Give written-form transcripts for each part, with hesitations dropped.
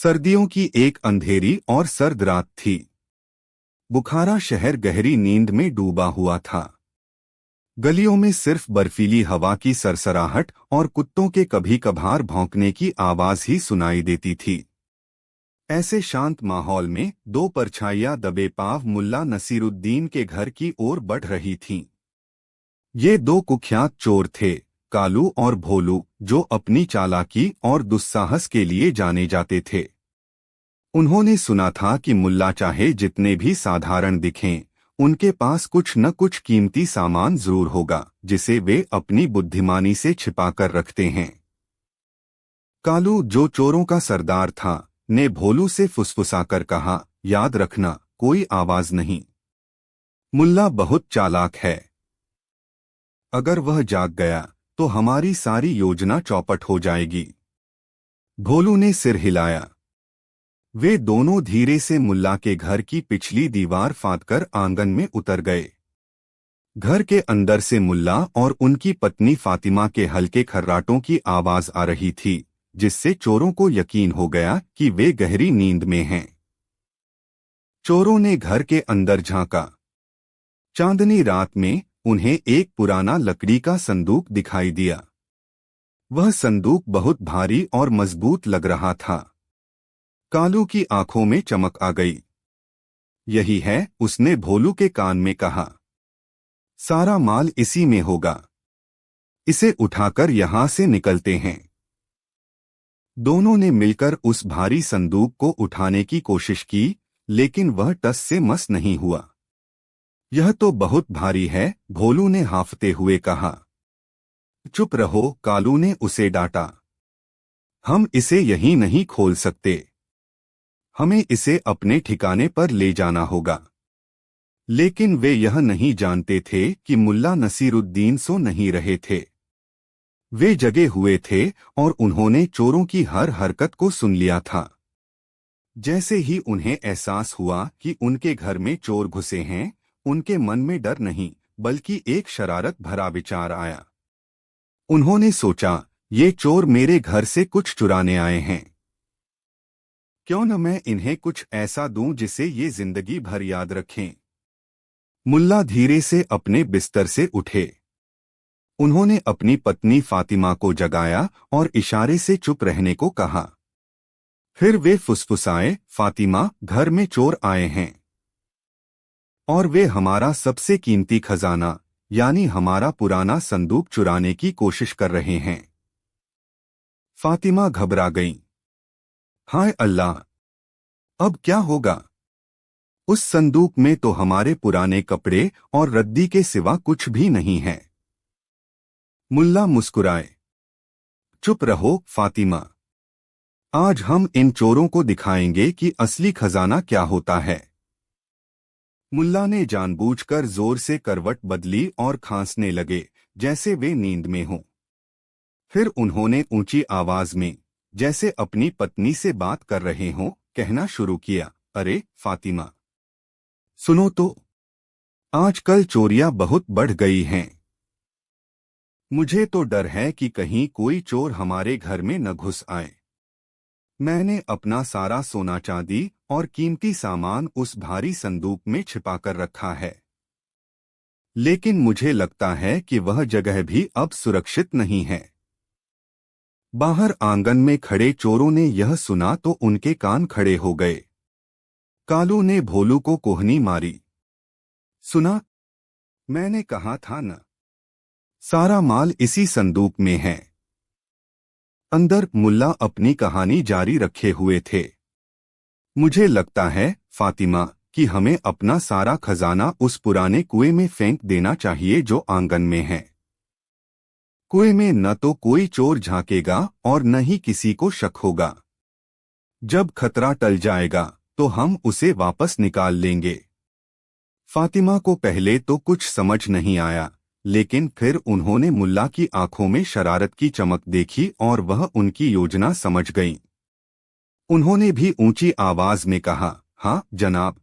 सर्दियों की एक अंधेरी और सर्द रात थी। बुखारा शहर गहरी नींद में डूबा हुआ था। गलियों में सिर्फ बर्फीली हवा की सरसराहट और कुत्तों के कभी कभार भौंकने की आवाज ही सुनाई देती थी। ऐसे शांत माहौल में दो परछाइयां दबे पांव मुल्ला नसीरुद्दीन के घर की ओर बढ़ रही थीं। ये दो कुख्यात चोर थे, कालू और भोलू, जो अपनी चालाकी और दुस्साहस के लिए जाने जाते थे। उन्होंने सुना था कि मुल्ला चाहे जितने भी साधारण दिखें, उनके पास कुछ न कुछ कीमती सामान जरूर होगा जिसे वे अपनी बुद्धिमानी से छिपाकर रखते हैं। कालू, जो चोरों का सरदार था, ने भोलू से फुसफुसाकर कहा, याद रखना, कोई आवाज नहीं। मुल्ला बहुत चालाक है। अगर वह जाग गया तो हमारी सारी योजना चौपट हो जाएगी। भोलू ने सिर हिलाया। वे दोनों धीरे से मुल्ला के घर की पिछली दीवार फांदकर आंगन में उतर गए। घर के अंदर से मुल्ला और उनकी पत्नी फातिमा के हल्के खर्राटों की आवाज आ रही थी, जिससे चोरों को यकीन हो गया कि वे गहरी नींद में हैं। चोरों ने घर के अंदर झांका। चांदनी रात में उन्हें एक पुराना लकड़ी का संदूक दिखाई दिया। वह संदूक बहुत भारी और मजबूत लग रहा था। कालू की आंखों में चमक आ गई। यही है, उसने भोलू के कान में कहा। सारा माल इसी में होगा। इसे उठाकर यहां से निकलते हैं। दोनों ने मिलकर उस भारी संदूक को उठाने की कोशिश की, लेकिन वह टस से मस नहीं हुआ। यह तो बहुत भारी है, भोलू ने हांफते हुए कहा। चुप रहो, कालू ने उसे डांटा। हम इसे यहीं नहीं खोल सकते। हमें इसे अपने ठिकाने पर ले जाना होगा। लेकिन वे यह नहीं जानते थे कि मुल्ला नसीरुद्दीन सो नहीं रहे थे। वे जगे हुए थे और उन्होंने चोरों की हर हरकत को सुन लिया था। जैसे ही उन्हें एहसास हुआ कि उनके घर में चोर घुसे हैं, उनके मन में डर नहीं बल्कि एक शरारत भरा विचार आया। उन्होंने सोचा, ये चोर मेरे घर से कुछ चुराने आए हैं। क्यों न मैं इन्हें कुछ ऐसा दूं जिसे ये जिंदगी भर याद रखें। मुल्ला धीरे से अपने बिस्तर से उठे। उन्होंने अपनी पत्नी फातिमा को जगाया और इशारे से चुप रहने को कहा। फिर वे फुसफुसाए, फातिमा, घर में चोर आए हैं और वे हमारा सबसे कीमती खजाना यानी हमारा पुराना संदूक चुराने की कोशिश कर रहे हैं। फातिमा घबरा गईं। हाय अल्लाह! अब क्या होगा? उस संदूक में तो हमारे पुराने कपड़े और रद्दी के सिवा कुछ भी नहीं है। मुल्ला मुस्कुराए। चुप रहो फातिमा। आज हम इन चोरों को दिखाएंगे कि असली खजाना क्या होता है। मुल्ला ने जानबूझकर जोर से करवट बदली और खांसने लगे, जैसे वे नींद में हों। फिर उन्होंने ऊंची आवाज में, जैसे अपनी पत्नी से बात कर रहे हों, कहना शुरू किया, अरे फातिमा, सुनो तो, आजकल चोरियां बहुत बढ़ गई हैं। मुझे तो डर है कि कहीं कोई चोर हमारे घर में न घुस आए। मैंने अपना सारा सोना चांदी और कीमती सामान उस भारी संदूक में छिपाकर रखा है। लेकिन मुझे लगता है कि वह जगह भी अब सुरक्षित नहीं है। बाहर आंगन में खड़े चोरों ने यह सुना तो उनके कान खड़े हो गए। कालू ने भोलू को कोहनी मारी। सुना, मैंने कहा था न, सारा माल इसी संदूक में है। अंदर मुल्ला अपनी कहानी जारी रखे हुए थे। मुझे लगता है फातिमा कि हमें अपना सारा खजाना उस पुराने कुएं में फेंक देना चाहिए जो आंगन में है। कुएं में न तो कोई चोर झांकेगा और न ही किसी को शक होगा। जब खतरा टल जाएगा तो हम उसे वापस निकाल लेंगे। फातिमा को पहले तो कुछ समझ नहीं आया, लेकिन फिर उन्होंने मुल्ला की आंखों में शरारत की चमक देखी और वह उनकी योजना समझ गईं। उन्होंने भी ऊंची आवाज में कहा, हाँ जनाब,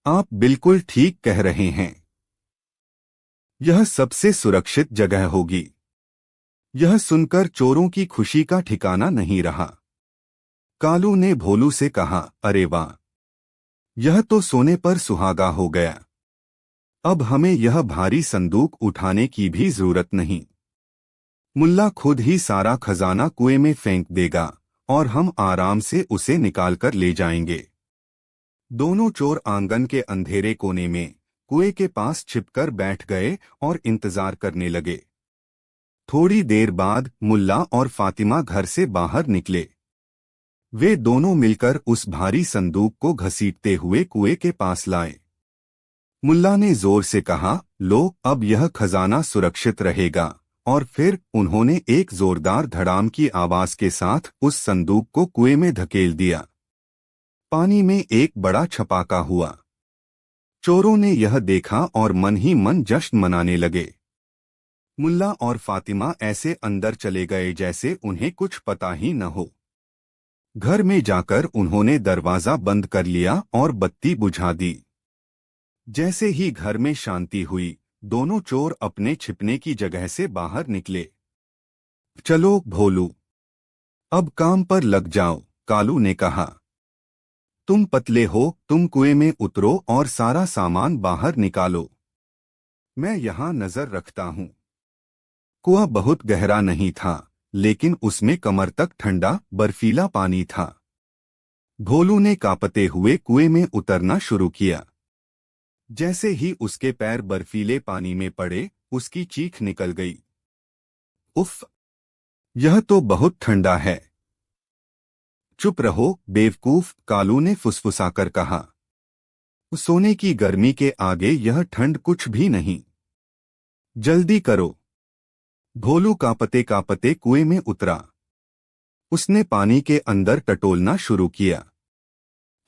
आप बिल्कुल ठीक कह रहे हैं। यह सबसे सुरक्षित जगह होगी। यह सुनकर चोरों की खुशी का ठिकाना नहीं रहा। कालू ने भोलू से कहा, अरे वाह, यह तो सोने पर सुहागा हो गया। अब हमें यह भारी संदूक उठाने की भी जरूरत नहीं। मुल्ला खुद ही सारा खजाना कुएं में फेंक देगा और हम आराम से उसे निकालकर ले जाएंगे। दोनों चोर आंगन के अंधेरे कोने में कुएं के पास छिपकर बैठ गए और इंतजार करने लगे। थोड़ी देर बाद मुल्ला और फातिमा घर से बाहर निकले। वे दोनों मिलकर उस भारी संदूक को घसीटते हुए कुएं के पास लाए। मुल्ला ने जोर से कहा, लो, अब यह खजाना सुरक्षित रहेगा। और फिर उन्होंने एक जोरदार धड़ाम की आवाज के साथ उस संदूक को कुएं में धकेल दिया। पानी में एक बड़ा छपाका हुआ। चोरों ने यह देखा और मन ही मन जश्न मनाने लगे। मुल्ला और फातिमा ऐसे अंदर चले गए जैसे उन्हें कुछ पता ही न हो। घर में जाकर उन्होंने दरवाजा बंद कर लिया और बत्ती बुझा दी। जैसे ही घर में शांति हुई, दोनों चोर अपने छिपने की जगह से बाहर निकले। चलो भोलू, अब काम पर लग जाओ, कालू ने कहा। तुम पतले हो, तुम कुएं में उतरो और सारा सामान बाहर निकालो। मैं यहां नजर रखता हूं। कुआं बहुत गहरा नहीं था, लेकिन उसमें कमर तक ठंडा बर्फीला पानी था। भोलू ने कांपते हुए कुएं में उतरना शुरू किया। जैसे ही उसके पैर बर्फीले पानी में पड़े, उसकी चीख निकल गई। उफ, यह तो बहुत ठंडा है। चुप रहो बेवकूफ, कालू ने फुसफुसाकर कहा। सोने की गर्मी के आगे यह ठंड कुछ भी नहीं। जल्दी करो। भोलू कांपते कांपते कुएं में उतरा। उसने पानी के अंदर टटोलना शुरू किया।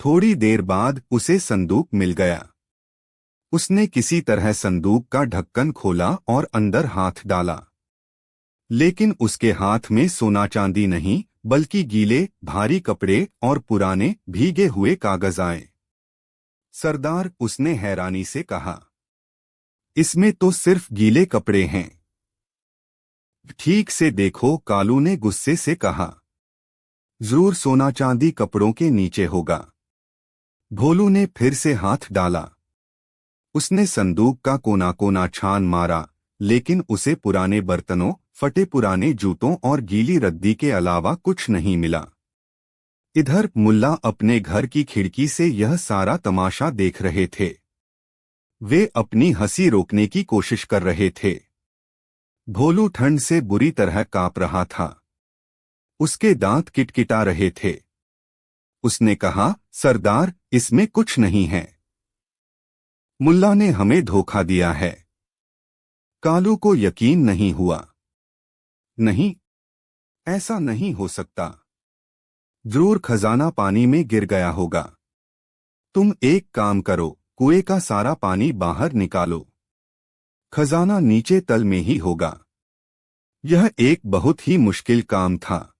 थोड़ी देर बाद उसे संदूक मिल गया। उसने किसी तरह संदूक का ढक्कन खोला और अंदर हाथ डाला। लेकिन उसके हाथ में सोना चांदी नहीं, बल्कि गीले भारी कपड़े और पुराने भीगे हुए कागज आए। सरदार, उसने हैरानी से कहा, इसमें तो सिर्फ गीले कपड़े हैं। ठीक से देखो, कालू ने गुस्से से कहा। जरूर सोना चांदी कपड़ों के नीचे होगा। भोलू ने फिर से हाथ डाला। उसने संदूक का कोना कोना छान मारा, लेकिन उसे पुराने बर्तनों, फटे पुराने जूतों और गीली रद्दी के अलावा कुछ नहीं मिला। इधर मुल्ला अपने घर की खिड़की से यह सारा तमाशा देख रहे थे। वे अपनी हंसी रोकने की कोशिश कर रहे थे। भोलू ठंड से बुरी तरह कांप रहा था। उसके दांत किटकिटा रहे थे। उसने कहा, सरदार, इसमें कुछ नहीं है। मुल्ला ने हमें धोखा दिया है। कालू को यकीन नहीं हुआ। नहीं, ऐसा नहीं हो सकता। जरूर खजाना पानी में गिर गया होगा। तुम एक काम करो, कुएं का सारा पानी बाहर निकालो। खजाना नीचे तल में ही होगा। यह एक बहुत ही मुश्किल काम था,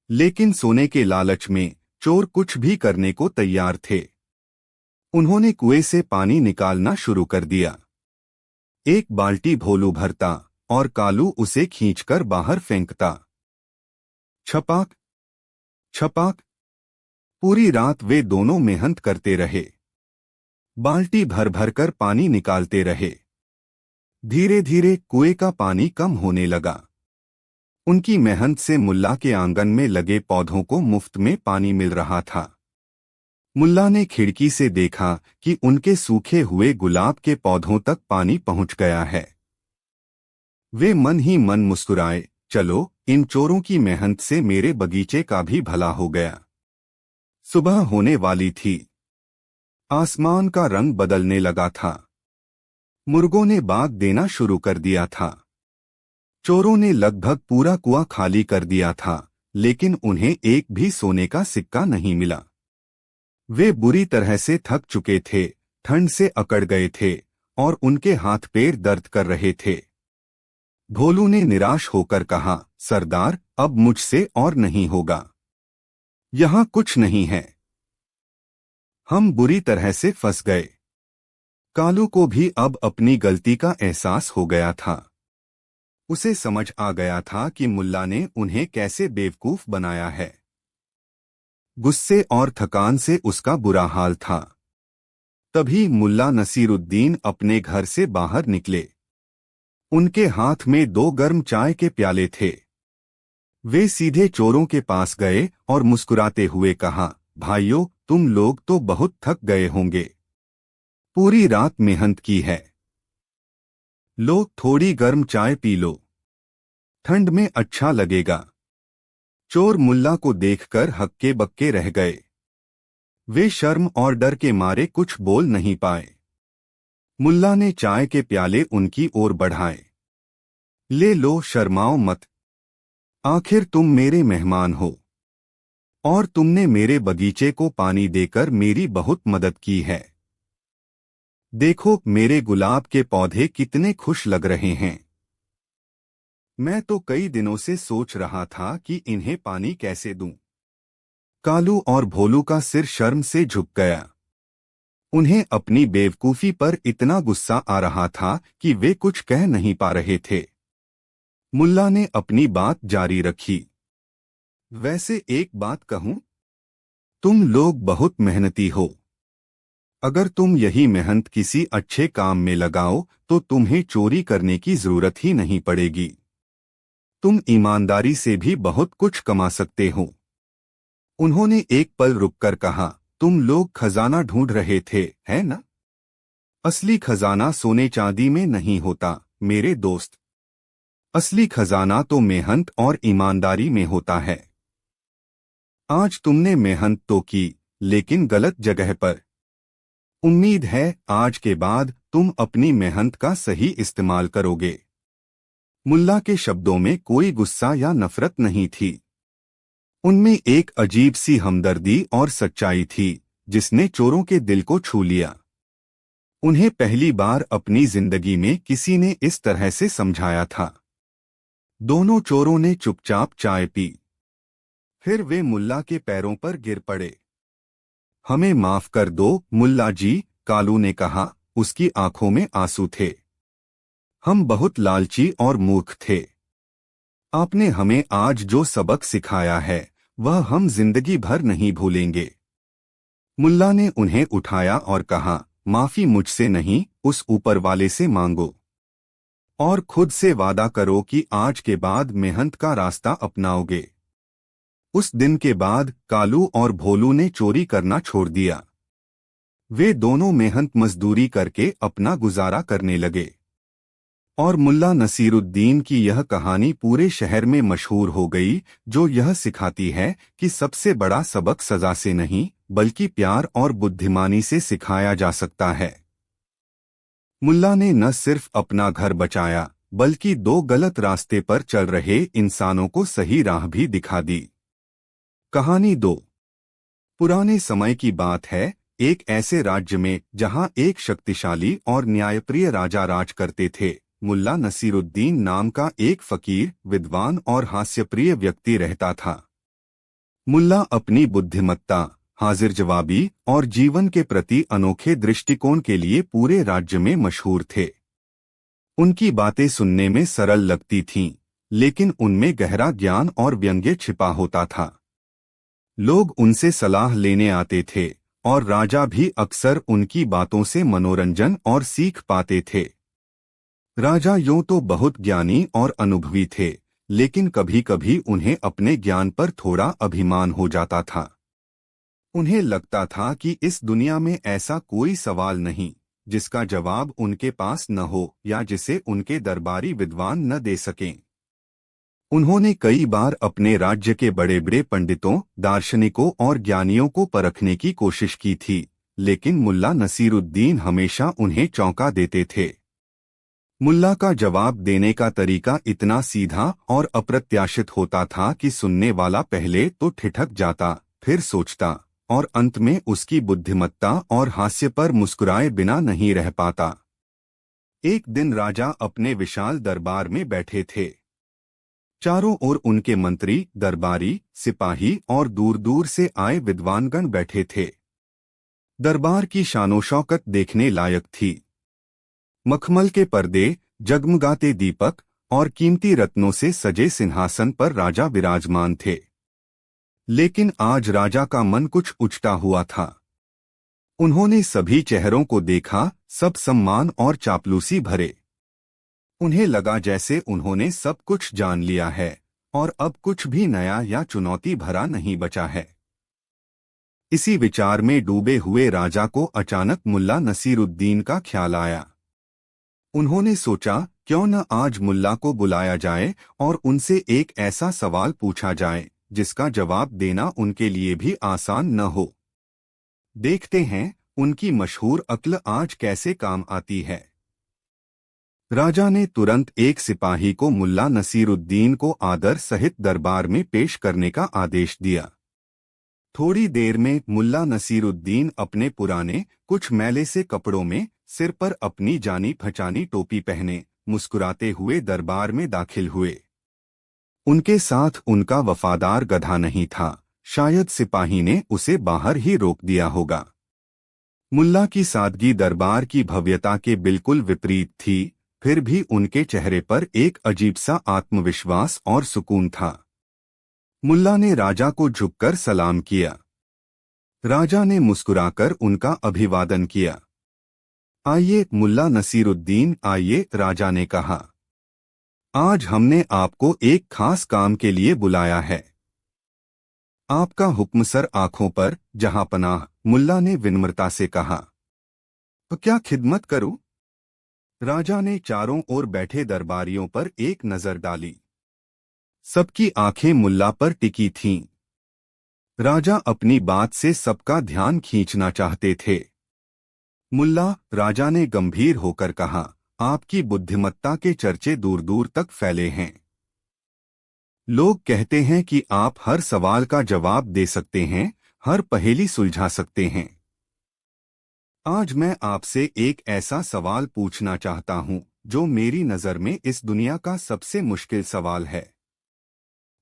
लेकिन सोने के लालच में चोर कुछ भी करने को तैयार थे। उन्होंने कुएं से पानी निकालना शुरू कर दिया। एक बाल्टी भोलू भरता और कालू उसे खींचकर बाहर फेंकता। छपाक छपाक, पूरी रात वे दोनों मेहनत करते रहे। बाल्टी भर भर कर पानी निकालते रहे। धीरे धीरे कुएं का पानी कम होने लगा। उनकी मेहनत से मुल्ला के आंगन में लगे पौधों को मुफ्त में पानी मिल रहा था। मुल्ला ने खिड़की से देखा कि उनके सूखे हुए गुलाब के पौधों तक पानी पहुंच गया है। वे मन ही मन मुस्कुराए, चलो, इन चोरों की मेहनत से मेरे बगीचे का भी भला हो गया। सुबह होने वाली थी। आसमान का रंग बदलने लगा था। मुर्गों ने बाग देना शुरू कर दिया था। चोरों ने लगभग पूरा कुआं खाली कर दिया था, लेकिन उन्हें एक भी सोने का सिक्का नहीं मिला। वे बुरी तरह से थक चुके थे, ठंड से अकड़ गए थे और उनके हाथ पैर दर्द कर रहे थे। भोलू ने निराश होकर कहा, सरदार, अब मुझसे और नहीं होगा। यहां कुछ नहीं है। हम बुरी तरह से फंस गए। कालू को भी अब अपनी गलती का एहसास हो गया था। उसे समझ आ गया था कि मुल्ला ने उन्हें कैसे बेवकूफ बनाया है। गुस्से और थकान से उसका बुरा हाल था। तभी मुल्ला नसीरुद्दीन अपने घर से बाहर निकले। उनके हाथ में 2 गर्म चाय के प्याले थे। वे सीधे चोरों के पास गए और मुस्कुराते हुए कहा, भाइयों, तुम लोग तो बहुत थक गए होंगे। पूरी रात मेहनत की है। लो, थोड़ी गर्म चाय पी लो। ठंड में अच्छा लगेगा। चोर मुल्ला को देखकर हक्के बक्के रह गए। वे शर्म और डर के मारे कुछ बोल नहीं पाए। मुल्ला ने चाय के प्याले उनकी ओर बढ़ाए। ले लो, शर्माओ मत। आखिर तुम मेरे मेहमान हो और तुमने मेरे बगीचे को पानी देकर मेरी बहुत मदद की है। देखो, मेरे गुलाब के पौधे कितने खुश लग रहे हैं। मैं तो कई दिनों से सोच रहा था कि इन्हें पानी कैसे दूं। कालू और भोलू का सिर शर्म से झुक गया। उन्हें अपनी बेवकूफी पर इतना गुस्सा आ रहा था कि वे कुछ कह नहीं पा रहे थे। मुल्ला ने अपनी बात जारी रखी। वैसे एक बात कहूं, तुम लोग बहुत मेहनती हो। अगर तुम यही मेहनत किसी अच्छे काम में लगाओ तो तुम्हें चोरी करने की जरूरत ही नहीं पड़ेगी। तुम ईमानदारी से भी बहुत कुछ कमा सकते हो। उन्होंने एक पल रुककर कहा, तुम लोग खजाना ढूंढ रहे थे, है ना? असली खजाना सोने चांदी में नहीं होता, मेरे दोस्त। असली खजाना तो मेहनत और ईमानदारी में होता है। आज तुमने मेहनत तो की, लेकिन गलत जगह पर। उम्मीद है आज के बाद तुम अपनी मेहनत का सही इस्तेमाल करोगे। मुल्ला के शब्दों में कोई गुस्सा या नफरत नहीं थी। उनमें एक अजीब सी हमदर्दी और सच्चाई थी जिसने चोरों के दिल को छू लिया। उन्हें पहली बार अपनी जिंदगी में किसी ने इस तरह से समझाया था। दोनों चोरों ने चुपचाप चाय पी। फिर वे मुल्ला के पैरों पर गिर पड़े। हमें माफ कर दो मुल्ला जी, कालू ने कहा। उसकी आंखों में आंसू थे। हम बहुत लालची और मूर्ख थे। आपने हमें आज जो सबक सिखाया है वह हम जिंदगी भर नहीं भूलेंगे। मुल्ला ने उन्हें उठाया और कहा, माफी मुझसे नहीं, उस ऊपर वाले से मांगो और खुद से वादा करो कि आज के बाद मेहनत का रास्ता अपनाओगे। उस दिन के बाद कालू और भोलू ने चोरी करना छोड़ दिया। वे दोनों मेहनत मजदूरी करके अपना गुजारा करने लगे और मुल्ला नसीरुद्दीन की यह कहानी पूरे शहर में मशहूर हो गई, जो यह सिखाती है कि सबसे बड़ा सबक सजा से नहीं बल्कि प्यार और बुद्धिमानी से सिखाया जा सकता है। मुल्ला ने न सिर्फ अपना घर बचाया बल्कि 2 गलत रास्ते पर चल रहे इंसानों को सही राह भी दिखा दी। कहानी 2। पुराने समय की बात है। एक ऐसे राज्य में जहां एक शक्तिशाली और न्यायप्रिय राजा राज करते थे। मुल्ला नसीरुद्दीन नाम का एक फकीर, विद्वान और हास्यप्रिय व्यक्ति रहता था। मुल्ला अपनी बुद्धिमत्ता, हाजिर जवाबी और जीवन के प्रति अनोखे दृष्टिकोण के लिए पूरे राज्य में मशहूर थे। उनकी बातें सुनने में सरल लगती थीं, लेकिन उनमें गहरा ज्ञान और व्यंग्य छिपा होता था। लोग उनसे सलाह लेने आते थे और राजा भी अक्सर उनकी बातों से मनोरंजन और सीख पाते थे। राजा यूं तो बहुत ज्ञानी और अनुभवी थे, लेकिन कभी-कभी उन्हें अपने ज्ञान पर थोड़ा अभिमान हो जाता था। उन्हें लगता था कि इस दुनिया में ऐसा कोई सवाल नहीं जिसका जवाब उनके पास न हो या जिसे उनके दरबारी विद्वान न दे सकें। उन्होंने कई बार अपने राज्य के बड़े-बड़े पंडितों, दार्शनिकों और ज्ञानियों को परखने की कोशिश की थी, लेकिन मुल्ला नसीरुद्दीन हमेशा उन्हें चौंका देते थे। मुल्ला का जवाब देने का तरीका इतना सीधा और अप्रत्याशित होता था कि सुनने वाला पहले तो ठिठक जाता, फिर सोचता और अंत में उसकी बुद्धिमत्ता और हास्य पर मुस्कुराए बिना नहीं रह पाता। एक दिन राजा अपने विशाल दरबार में बैठे थे। चारों ओर उनके मंत्री, दरबारी, सिपाही और दूर-दूर से आए विद्वानगण बैठे थे। दरबार की शानो-शौकत देखने लायक थी। मखमल के पर्दे, जगमगाते दीपक और कीमती रत्नों से सजे सिंहासन पर राजा विराजमान थे। लेकिन आज राजा का मन कुछ उचटा हुआ था। उन्होंने सभी चेहरों को देखा, सब सम्मान और चापलूसी भरे। उन्हें लगा जैसे उन्होंने सब कुछ जान लिया है और अब कुछ भी नया या चुनौती भरा नहीं बचा है। इसी विचार में डूबे हुए राजा को अचानक मुल्ला नसीरुद्दीन का ख्याल आया। उन्होंने सोचा, क्यों न आज मुल्ला को बुलाया जाए और उनसे एक ऐसा सवाल पूछा जाए जिसका जवाब देना उनके लिए भी आसान न हो। देखते हैं उनकी मशहूर अक्ल आज कैसे काम आती है। राजा ने तुरंत एक सिपाही को मुल्ला नसीरुद्दीन को आदर सहित दरबार में पेश करने का आदेश दिया। थोड़ी देर में मुल्ला नसीरुद्दीन अपने पुराने कुछ मैले से कपड़ों में, सिर पर अपनी जानी पहचानी टोपी पहने, मुस्कुराते हुए दरबार में दाखिल हुए। उनके साथ उनका वफादार गधा नहीं था, शायद सिपाही ने उसे बाहर ही रोक दिया होगा। मुल्ला की सादगी दरबार की भव्यता के बिल्कुल विपरीत थी, फिर भी उनके चेहरे पर एक अजीब सा आत्मविश्वास और सुकून था। मुल्ला ने राजा को झुककर सलाम किया। राजा ने मुस्कुराकर उनका अभिवादन किया। आइए मुल्ला नसीरुद्दीन, आइए, राजा ने कहा। आज हमने आपको एक खास काम के लिए बुलाया है। आपका हुक्म सर आंखों पर, जहां पनाह, मुल्ला ने विनम्रता से कहा। तो क्या खिदमत करूं? राजा ने चारों ओर बैठे दरबारियों पर एक नजर डाली। सबकी आंखें मुल्ला पर टिकी थीं। राजा अपनी बात से सबका ध्यान खींचना चाहते थे। मुल्ला, राजा ने गंभीर होकर कहा, आपकी बुद्धिमत्ता के चर्चे दूर दूर तक फैले हैं। लोग कहते हैं कि आप हर सवाल का जवाब दे सकते हैं, हर पहेली सुलझा सकते हैं। आज मैं आपसे एक ऐसा सवाल पूछना चाहता हूं जो मेरी नजर में इस दुनिया का सबसे मुश्किल सवाल है।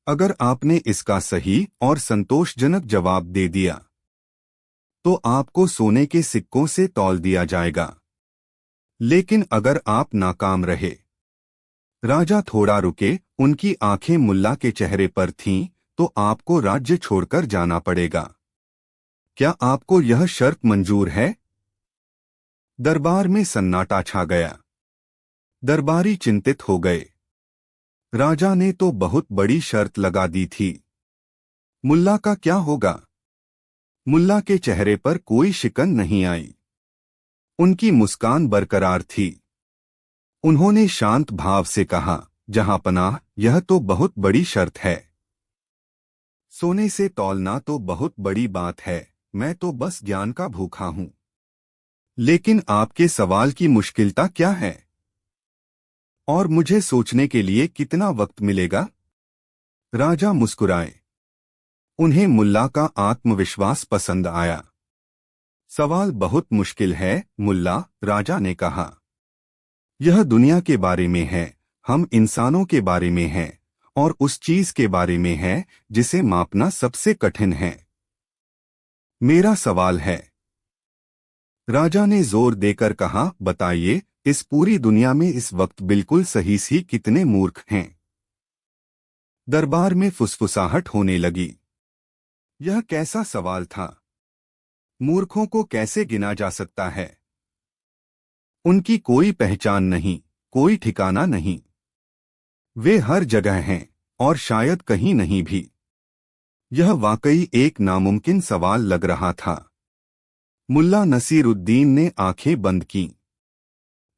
अगर आपने इसका सही और संतोषजनक जवाब दे दिया तो आपको सोने के सिक्कों से तौल दिया जाएगा। लेकिन अगर आप नाकाम रहे। राजा थोड़ा रुके, उनकी आंखें मुल्ला के चेहरे पर थीं, तो आपको राज्य छोड़कर जाना पड़ेगा। क्या आपको यह शर्त मंजूर है? दरबार में सन्नाटा छा गया। दरबारी चिंतित हो गए। राजा ने तो बहुत बड़ी शर्त लगा दी थी। मुल्ला का क्या होगा? मुल्ला के चेहरे पर कोई शिकन नहीं आई। उनकी मुस्कान बरकरार थी। उन्होंने शांत भाव से कहा, जहां पनाह, यह तो बहुत बड़ी शर्त है। सोने से तौलना तो बहुत बड़ी बात है, मैं तो बस ज्ञान का भूखा हूं। लेकिन आपके सवाल की मुश्किलता क्या है? और मुझे सोचने के लिए कितना वक्त मिलेगा? राजा मुस्कुराए। उन्हें मुल्ला का आत्मविश्वास पसंद आया। सवाल बहुत मुश्किल है मुल्ला, राजा ने कहा। यह दुनिया के बारे में है, हम इंसानों के बारे में है, और उस चीज के बारे में है जिसे मापना सबसे कठिन है। मेरा सवाल है। राजा ने जोर देकर कहा, बताइए, इस पूरी दुनिया में इस वक्त बिल्कुल सही सी कितने मूर्ख हैं? दरबार में फुसफुसाहट होने लगी। यह कैसा सवाल था? मूर्खों को कैसे गिना जा सकता है? उनकी कोई पहचान नहीं, कोई ठिकाना नहीं। वे हर जगह हैं और शायद कहीं नहीं भी। यह वाकई एक नामुमकिन सवाल लग रहा था। मुल्ला नसीरुद्दीन ने आंखें बंद कीं।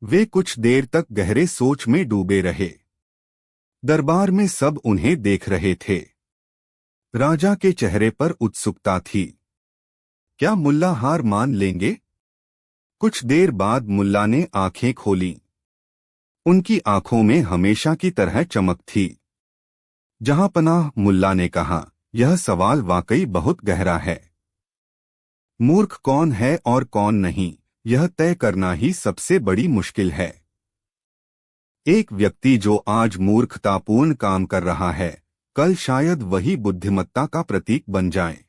वे कुछ देर तक गहरे सोच में डूबे रहे। दरबार में सब उन्हें देख रहे थे। राजा के चेहरे पर उत्सुकता थी। क्या मुल्ला हार मान लेंगे? कुछ देर बाद मुल्ला ने आंखें खोलीं। उनकी आंखों में हमेशा की तरह चमक थी। जहां पनाह, मुल्ला ने कहा, यह सवाल वाकई बहुत गहरा है। मूर्ख कौन है और कौन नहीं, यह तय करना ही सबसे बड़ी मुश्किल है। एक व्यक्ति जो आज मूर्खतापूर्ण काम कर रहा है, कल शायद वही बुद्धिमत्ता का प्रतीक बन जाए।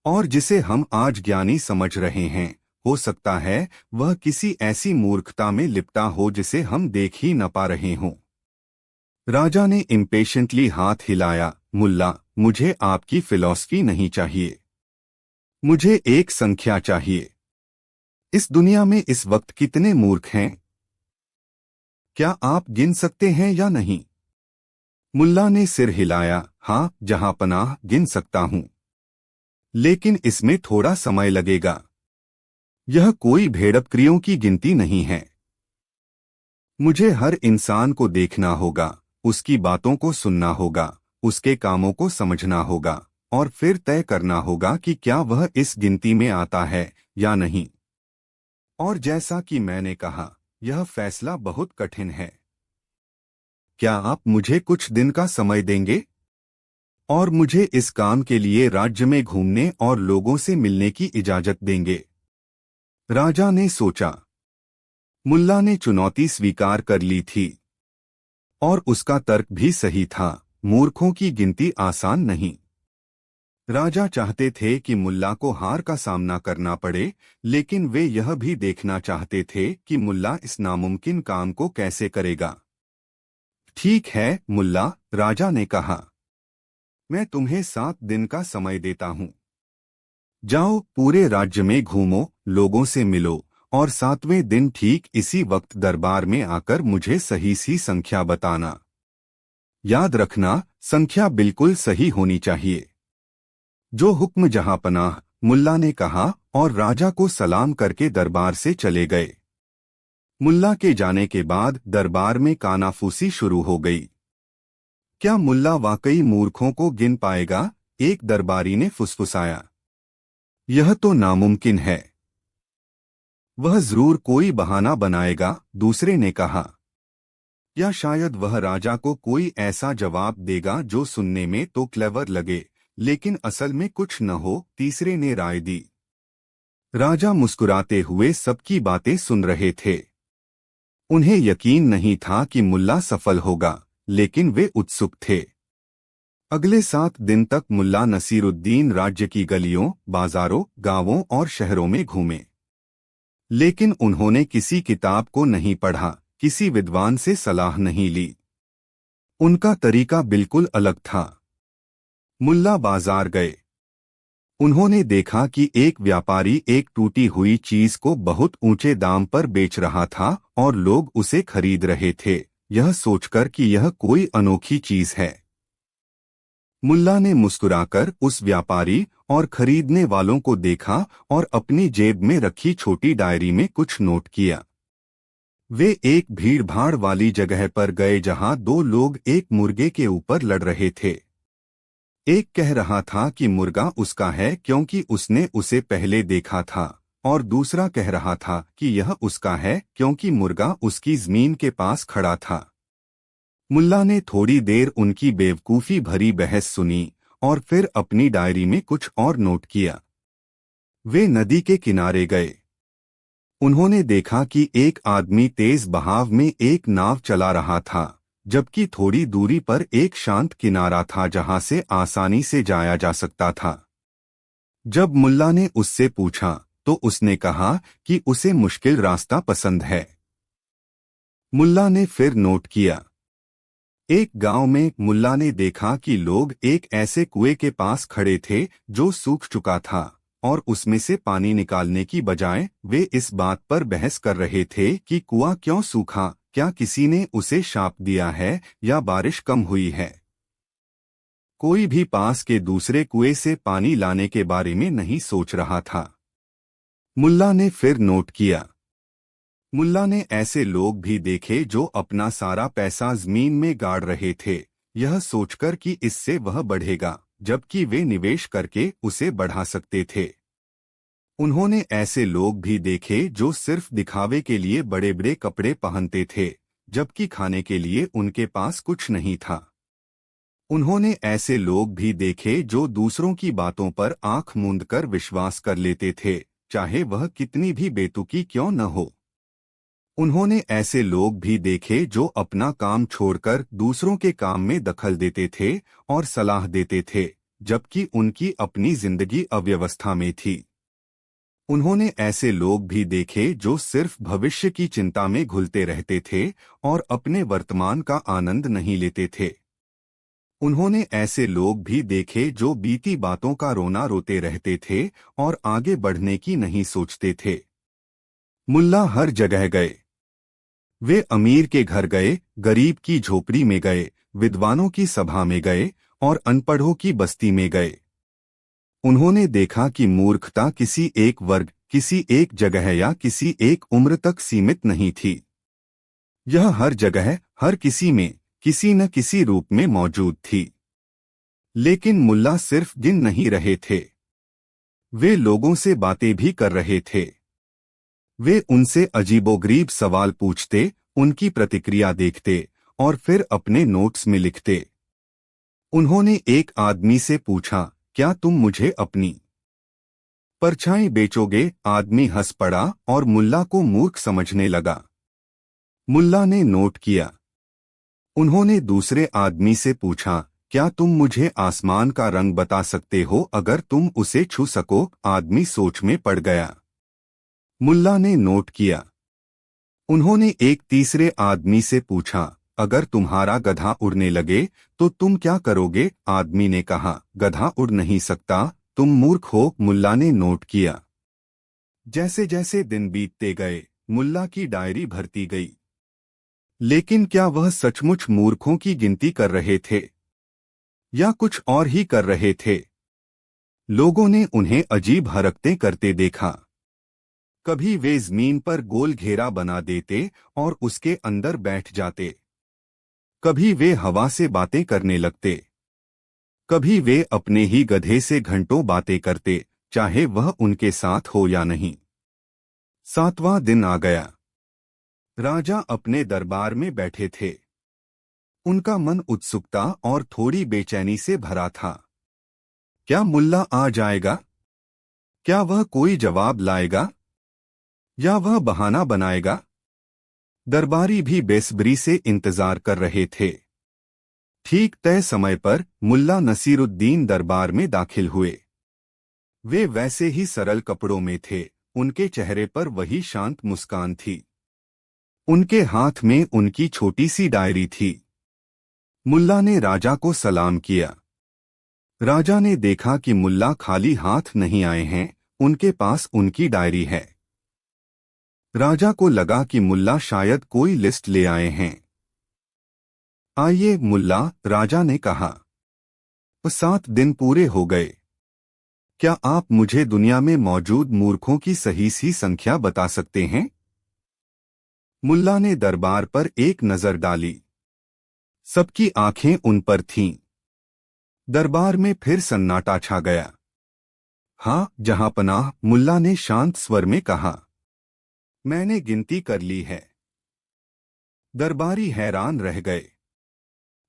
और जिसे हम आज ज्ञानी समझ रहे हैं, हो सकता है वह किसी ऐसी मूर्खता में लिपटा हो जिसे हम देख ही न पा रहे हों। राजा ने इम्पेशेंटली हाथ हिलाया। मुल्ला, मुझे आपकी फिलॉसफी नहीं चाहिए। मुझे एक संख्या चाहिए। इस दुनिया में इस वक्त कितने मूर्ख हैं? क्या आप गिन सकते हैं या नहीं? मुल्ला ने सिर हिलाया। हाँ जहां पनाह, गिन सकता हूं, लेकिन इसमें थोड़ा समय लगेगा। यह कोई भेड़बकरियों की गिनती नहीं है। मुझे हर इंसान को देखना होगा, उसकी बातों को सुनना होगा, उसके कामों को समझना होगा और फिर तय करना होगा कि क्या वह इस गिनती में आता है या नहीं। और जैसा कि मैंने कहा, यह फैसला बहुत कठिन है। क्या आप मुझे कुछ दिन का समय देंगे? और मुझे इस काम के लिए राज्य में घूमने और लोगों से मिलने की इजाजत देंगे? राजा ने सोचा। मुल्ला ने चुनौती स्वीकार कर ली थी और उसका तर्क भी सही था। मूर्खों की गिनती आसान नहीं। राजा चाहते थे कि मुल्ला को हार का सामना करना पड़े, लेकिन वे यह भी देखना चाहते थे कि मुल्ला इस नामुमकिन काम को कैसे करेगा। ठीक है मुल्ला, राजा ने कहा, मैं तुम्हें 7 दिन का समय देता हूं। जाओ, पूरे राज्य में घूमो, लोगों से मिलो और 7वें दिन ठीक इसी वक्त दरबार में आकर मुझे सही सी संख्या बताना। याद रखना, संख्या बिल्कुल सही होनी चाहिए। जो हुक्म जहां पनाह, मुल्ला ने कहा और राजा को सलाम करके दरबार से चले गए। मुल्ला के जाने के बाद दरबार में कानाफूसी शुरू हो गई। क्या मुल्ला वाकई मूर्खों को गिन पाएगा? एक दरबारी ने फुसफुसाया। यह तो नामुमकिन है। वह जरूर कोई बहाना बनाएगा, दूसरे ने कहा। या शायद वह राजा को कोई ऐसा जवाब देगा जो सुनने में तो क्लेवर लगे, लेकिन असल में कुछ न हो, तीसरे ने राय दी। राजा मुस्कुराते हुए सबकी बातें सुन रहे थे। उन्हें यकीन नहीं था कि मुल्ला सफल होगा, लेकिन वे उत्सुक थे। अगले 7 दिन तक मुल्ला नसीरुद्दीन राज्य की गलियों, बाजारों, गांवों और शहरों में घूमे। लेकिन उन्होंने किसी किताब को नहीं पढ़ा, किसी विद्वान से सलाह नहीं ली। उनका तरीका बिल्कुल अलग था। मुल्ला बाजार गए। उन्होंने देखा कि एक व्यापारी एक टूटी हुई चीज को बहुत ऊंचे दाम पर बेच रहा था और लोग उसे खरीद रहे थे, यह सोचकर कि यह कोई अनोखी चीज है। मुल्ला ने मुस्कुराकर उस व्यापारी और खरीदने वालों को देखा और अपनी जेब में रखी छोटी डायरी में कुछ नोट किया। वे एक भीड़-भाड़ वाली जगह पर गए जहां 2 लोग एक मुर्गे के ऊपर लड़ रहे थे। एक कह रहा था कि मुर्गा उसका है क्योंकि उसने उसे पहले देखा था, और दूसरा कह रहा था कि यह उसका है क्योंकि मुर्गा उसकी जमीन के पास खड़ा था। मुल्ला ने थोड़ी देर उनकी बेवकूफ़ी भरी बहस सुनी और फिर अपनी डायरी में कुछ और नोट किया। वे नदी के किनारे गए। उन्होंने देखा कि एक आदमी तेज बहाव में एक नाव चला रहा था, जबकि थोड़ी दूरी पर एक शांत किनारा था जहां से आसानी से जाया जा सकता था। जब मुल्ला ने उससे पूछा, तो उसने कहा कि उसे मुश्किल रास्ता पसंद है। मुल्ला ने फिर नोट किया। एक गांव में मुल्ला ने देखा कि लोग एक ऐसे कुएं के पास खड़े थे जो सूख चुका था, और उसमें से पानी निकालने की बजाय वे इस बात पर बहस कर रहे थे कि कुआं क्यों सूखा, क्या किसी ने उसे शाप दिया है या बारिश कम हुई है। कोई भी पास के दूसरे कुएं से पानी लाने के बारे में नहीं सोच रहा था। मुल्ला ने फिर नोट किया। मुल्ला ने ऐसे लोग भी देखे जो अपना सारा पैसा जमीन में गाड़ रहे थे, यह सोचकर कि इससे वह बढ़ेगा, जबकि वे निवेश करके उसे बढ़ा सकते थे। उन्होंने ऐसे लोग भी देखे जो सिर्फ दिखावे के लिए बड़े बड़े कपड़े पहनते थे, जबकि खाने के लिए उनके पास कुछ नहीं था। उन्होंने ऐसे लोग भी देखे जो दूसरों की बातों पर आंख मूंदकर विश्वास कर लेते थे, चाहे वह कितनी भी बेतुकी क्यों न हो। उन्होंने ऐसे लोग भी देखे जो अपना काम छोड़कर दूसरों के काम में दखल देते थे और सलाह देते थे, जबकि उनकी अपनी जिंदगी अव्यवस्था में थी। उन्होंने ऐसे लोग भी देखे जो सिर्फ भविष्य की चिंता में घुलते रहते थे और अपने वर्तमान का आनंद नहीं लेते थे। उन्होंने ऐसे लोग भी देखे जो बीती बातों का रोना रोते रहते थे और आगे बढ़ने की नहीं सोचते थे। मुल्ला हर जगह गए। वे अमीर के घर गए, गरीब की झोपड़ी में गए, विद्वानों की सभा में गए और अनपढ़ों की बस्ती में गए। उन्होंने देखा कि मूर्खता किसी एक वर्ग, किसी एक जगह या किसी एक उम्र तक सीमित नहीं थी। यह हर जगह, हर किसी में, किसी न किसी रूप में मौजूद थी। लेकिन मुल्ला सिर्फ गिन नहीं रहे थे, वे लोगों से बातें भी कर रहे थे। वे उनसे अजीबोगरीब सवाल पूछते, उनकी प्रतिक्रिया देखते और फिर अपने नोट्स में लिखते। उन्होंने एक आदमी से पूछा, क्या तुम मुझे अपनी परछाई बेचोगे? आदमी हंस पड़ा और मुल्ला को मूर्ख समझने लगा। मुल्ला ने नोट किया। उन्होंने दूसरे आदमी से पूछा, क्या तुम मुझे आसमान का रंग बता सकते हो अगर तुम उसे छू सको? आदमी सोच में पड़ गया। मुल्ला ने नोट किया। उन्होंने एक तीसरे आदमी से पूछा, अगर तुम्हारा गधा उड़ने लगे तो तुम क्या करोगे? आदमी ने कहा, गधा उड़ नहीं सकता, तुम मूर्ख हो। मुल्ला ने नोट किया। जैसे जैसे दिन बीतते गए, मुल्ला की डायरी भरती गई। लेकिन क्या वह सचमुच मूर्खों की गिनती कर रहे थे या कुछ और ही कर रहे थे? लोगों ने उन्हें अजीब हरकतें करते देखा। कभी वे जमीन पर गोल घेरा बना देते और उसके अंदर बैठ जाते। कभी वे हवा से बातें करने लगते। कभी वे अपने ही गधे से घंटों बातें करते, चाहे वह उनके साथ हो या नहीं। 7वां दिन आ गया। राजा अपने दरबार में बैठे थे। उनका मन उत्सुकता और थोड़ी बेचैनी से भरा था। क्या मुल्ला आ जाएगा? क्या वह कोई जवाब लाएगा या वह बहाना बनाएगा? दरबारी भी बेसब्री से इंतजार कर रहे थे। ठीक तय समय पर मुल्ला नसीरुद्दीन दरबार में दाखिल हुए। वे वैसे ही सरल कपड़ों में थे, उनके चेहरे पर वही शांत मुस्कान थी। उनके हाथ में उनकी छोटी सी डायरी थी। मुल्ला ने राजा को सलाम किया। राजा ने देखा कि मुल्ला खाली हाथ नहीं आए हैं, उनके पास उनकी डायरी है। राजा को लगा कि मुल्ला शायद कोई लिस्ट ले आए हैं। आइए मुल्ला, राजा ने कहा। 7 दिन पूरे हो गए। क्या आप मुझे दुनिया में मौजूद मूर्खों की सही सी संख्या बता सकते हैं? मुल्ला ने दरबार पर एक नजर डाली। सबकी आंखें उन पर थीं। दरबार में फिर सन्नाटा छा गया। हाँ जहांपनाह, मुल्ला ने शांत स्वर में कहा, मैंने गिनती कर ली है। दरबारी हैरान रह गए।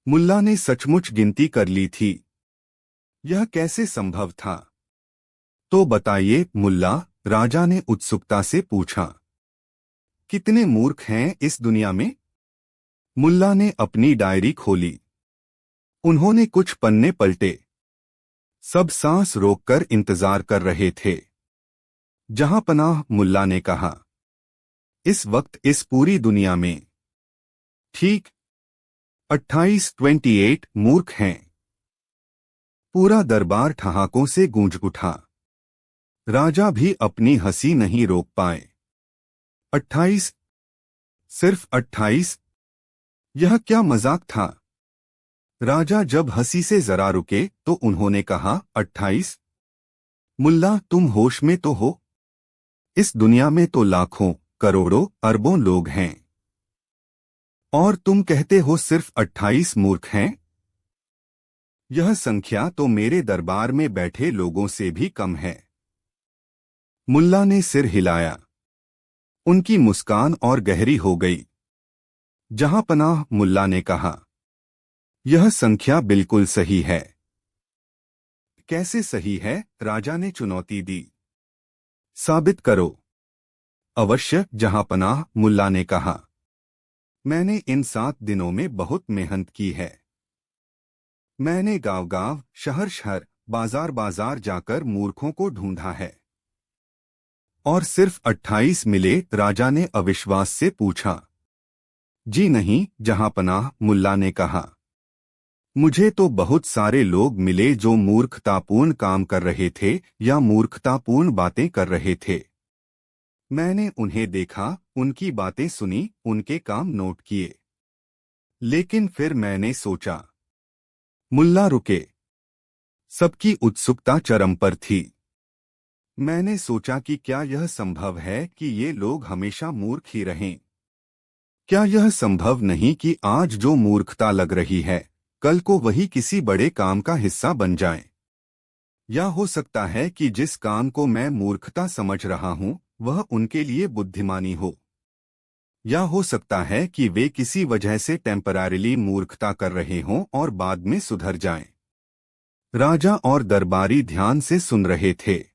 मुल्ला ने सचमुच गिनती कर ली थी। यह कैसे संभव था? तो बताइए मुल्ला, राजा ने उत्सुकता से पूछा। कितने मूर्ख हैं इस दुनिया में? मुल्ला ने अपनी डायरी खोली। उन्होंने कुछ पन्ने पलटे। सब सांस रोककर इंतजार कर रहे थे। जहांपनाह, मुल्ला ने कहा, इस वक्त इस पूरी दुनिया में ठीक 28 मूर्ख हैं। पूरा दरबार ठहाकों से गूंज उठा। राजा भी अपनी हंसी नहीं रोक पाए। 28, सिर्फ 28? यह क्या मजाक था? राजा जब हंसी से जरा रुके तो उन्होंने कहा, 28? मुल्ला, तुम होश में तो हो? इस दुनिया में तो लाखों, करोड़ों, अरबों लोग हैं और तुम कहते हो सिर्फ 28 मूर्ख हैं? यह संख्या तो मेरे दरबार में बैठे लोगों से भी कम है। मुल्ला ने सिर हिलाया। उनकी मुस्कान और गहरी हो गई। जहांपनाह, मुल्ला ने कहा, यह संख्या बिल्कुल सही है। कैसे सही है? राजा ने चुनौती दी। साबित करो। अवश्य जहांपनाह, मुल्ला ने कहा। मैंने इन 7 दिनों में बहुत मेहनत की है। मैंने गांव-गांव, शहर-शहर, बाजार-बाजार जाकर मूर्खों को ढूंढा है। और सिर्फ 28 मिले। राजा ने अविश्वास से पूछा। जी नहीं जहांपनाह, मुल्ला ने कहा। मुझे तो बहुत सारे लोग मिले जो मूर्खतापूर्ण काम कर रहे थे या मूर्खतापूर्ण बातें कर रहे थे। मैंने उन्हें देखा, उनकी बातें सुनी, उनके काम नोट किए। लेकिन फिर मैंने सोचा। मुल्ला रुके। सबकी उत्सुकता चरम पर थी। मैंने सोचा कि क्या यह संभव है कि ये लोग हमेशा मूर्ख ही रहें? क्या यह संभव नहीं कि आज जो मूर्खता लग रही है, कल को वही किसी बड़े काम का हिस्सा बन जाए? या हो सकता है कि जिस काम को मैं मूर्खता समझ रहा हूं, वह उनके लिए बुद्धिमानी हो। या हो सकता है कि वे किसी वजह से टेम्पररीली मूर्खता कर रहे हों और बाद में सुधर जाएं। राजा और दरबारी ध्यान से सुन रहे थे।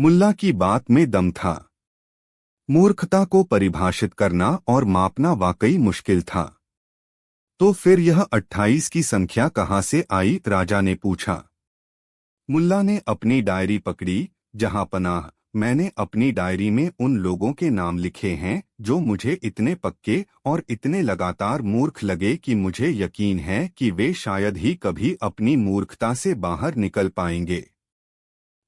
मुल्ला की बात में दम था। मूर्खता को परिभाषित करना और मापना वाकई मुश्किल था। तो फिर यह 28 की संख्या कहाँ से आई? राजा ने पूछा। मुल्ला ने अपनी डायरी पकड़ी। जहांपनाह, मैंने अपनी डायरी में उन लोगों के नाम लिखे हैं जो मुझे इतने पक्के और इतने लगातार मूर्ख लगे कि मुझे यकीन है कि वे शायद ही कभी अपनी मूर्खता से बाहर निकल पाएंगे।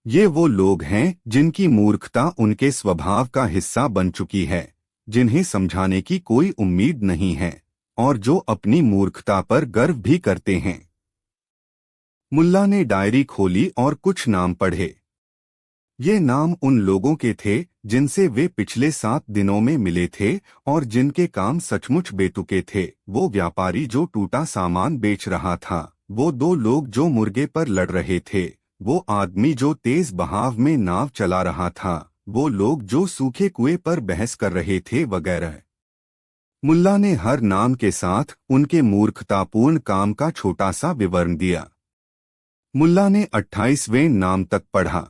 ये वो लोग हैं जिनकी मूर्खता उनके स्वभाव का हिस्सा बन चुकी है, जिन्हें समझाने की कोई उम्मीद नहीं है और जो अपनी मूर्खता पर गर्व भी करते हैं। मुल्ला ने डायरी खोली और कुछ नाम पढ़े। ये नाम उन लोगों के थे जिनसे वे पिछले 7 दिनों में मिले थे और जिनके काम सचमुच बेतुके थे। वो व्यापारी जो टूटा सामान बेच रहा था, वो 2 लोग जो मुर्गे पर लड़ रहे थे, वो आदमी जो तेज बहाव में नाव चला रहा था, वो लोग जो सूखे कुएं पर बहस कर रहे थे, वगैरह। मुल्ला ने हर नाम के साथ उनके मूर्खतापूर्ण काम का छोटा सा विवरण दिया। मुल्ला ने 28वें नाम तक पढ़ा।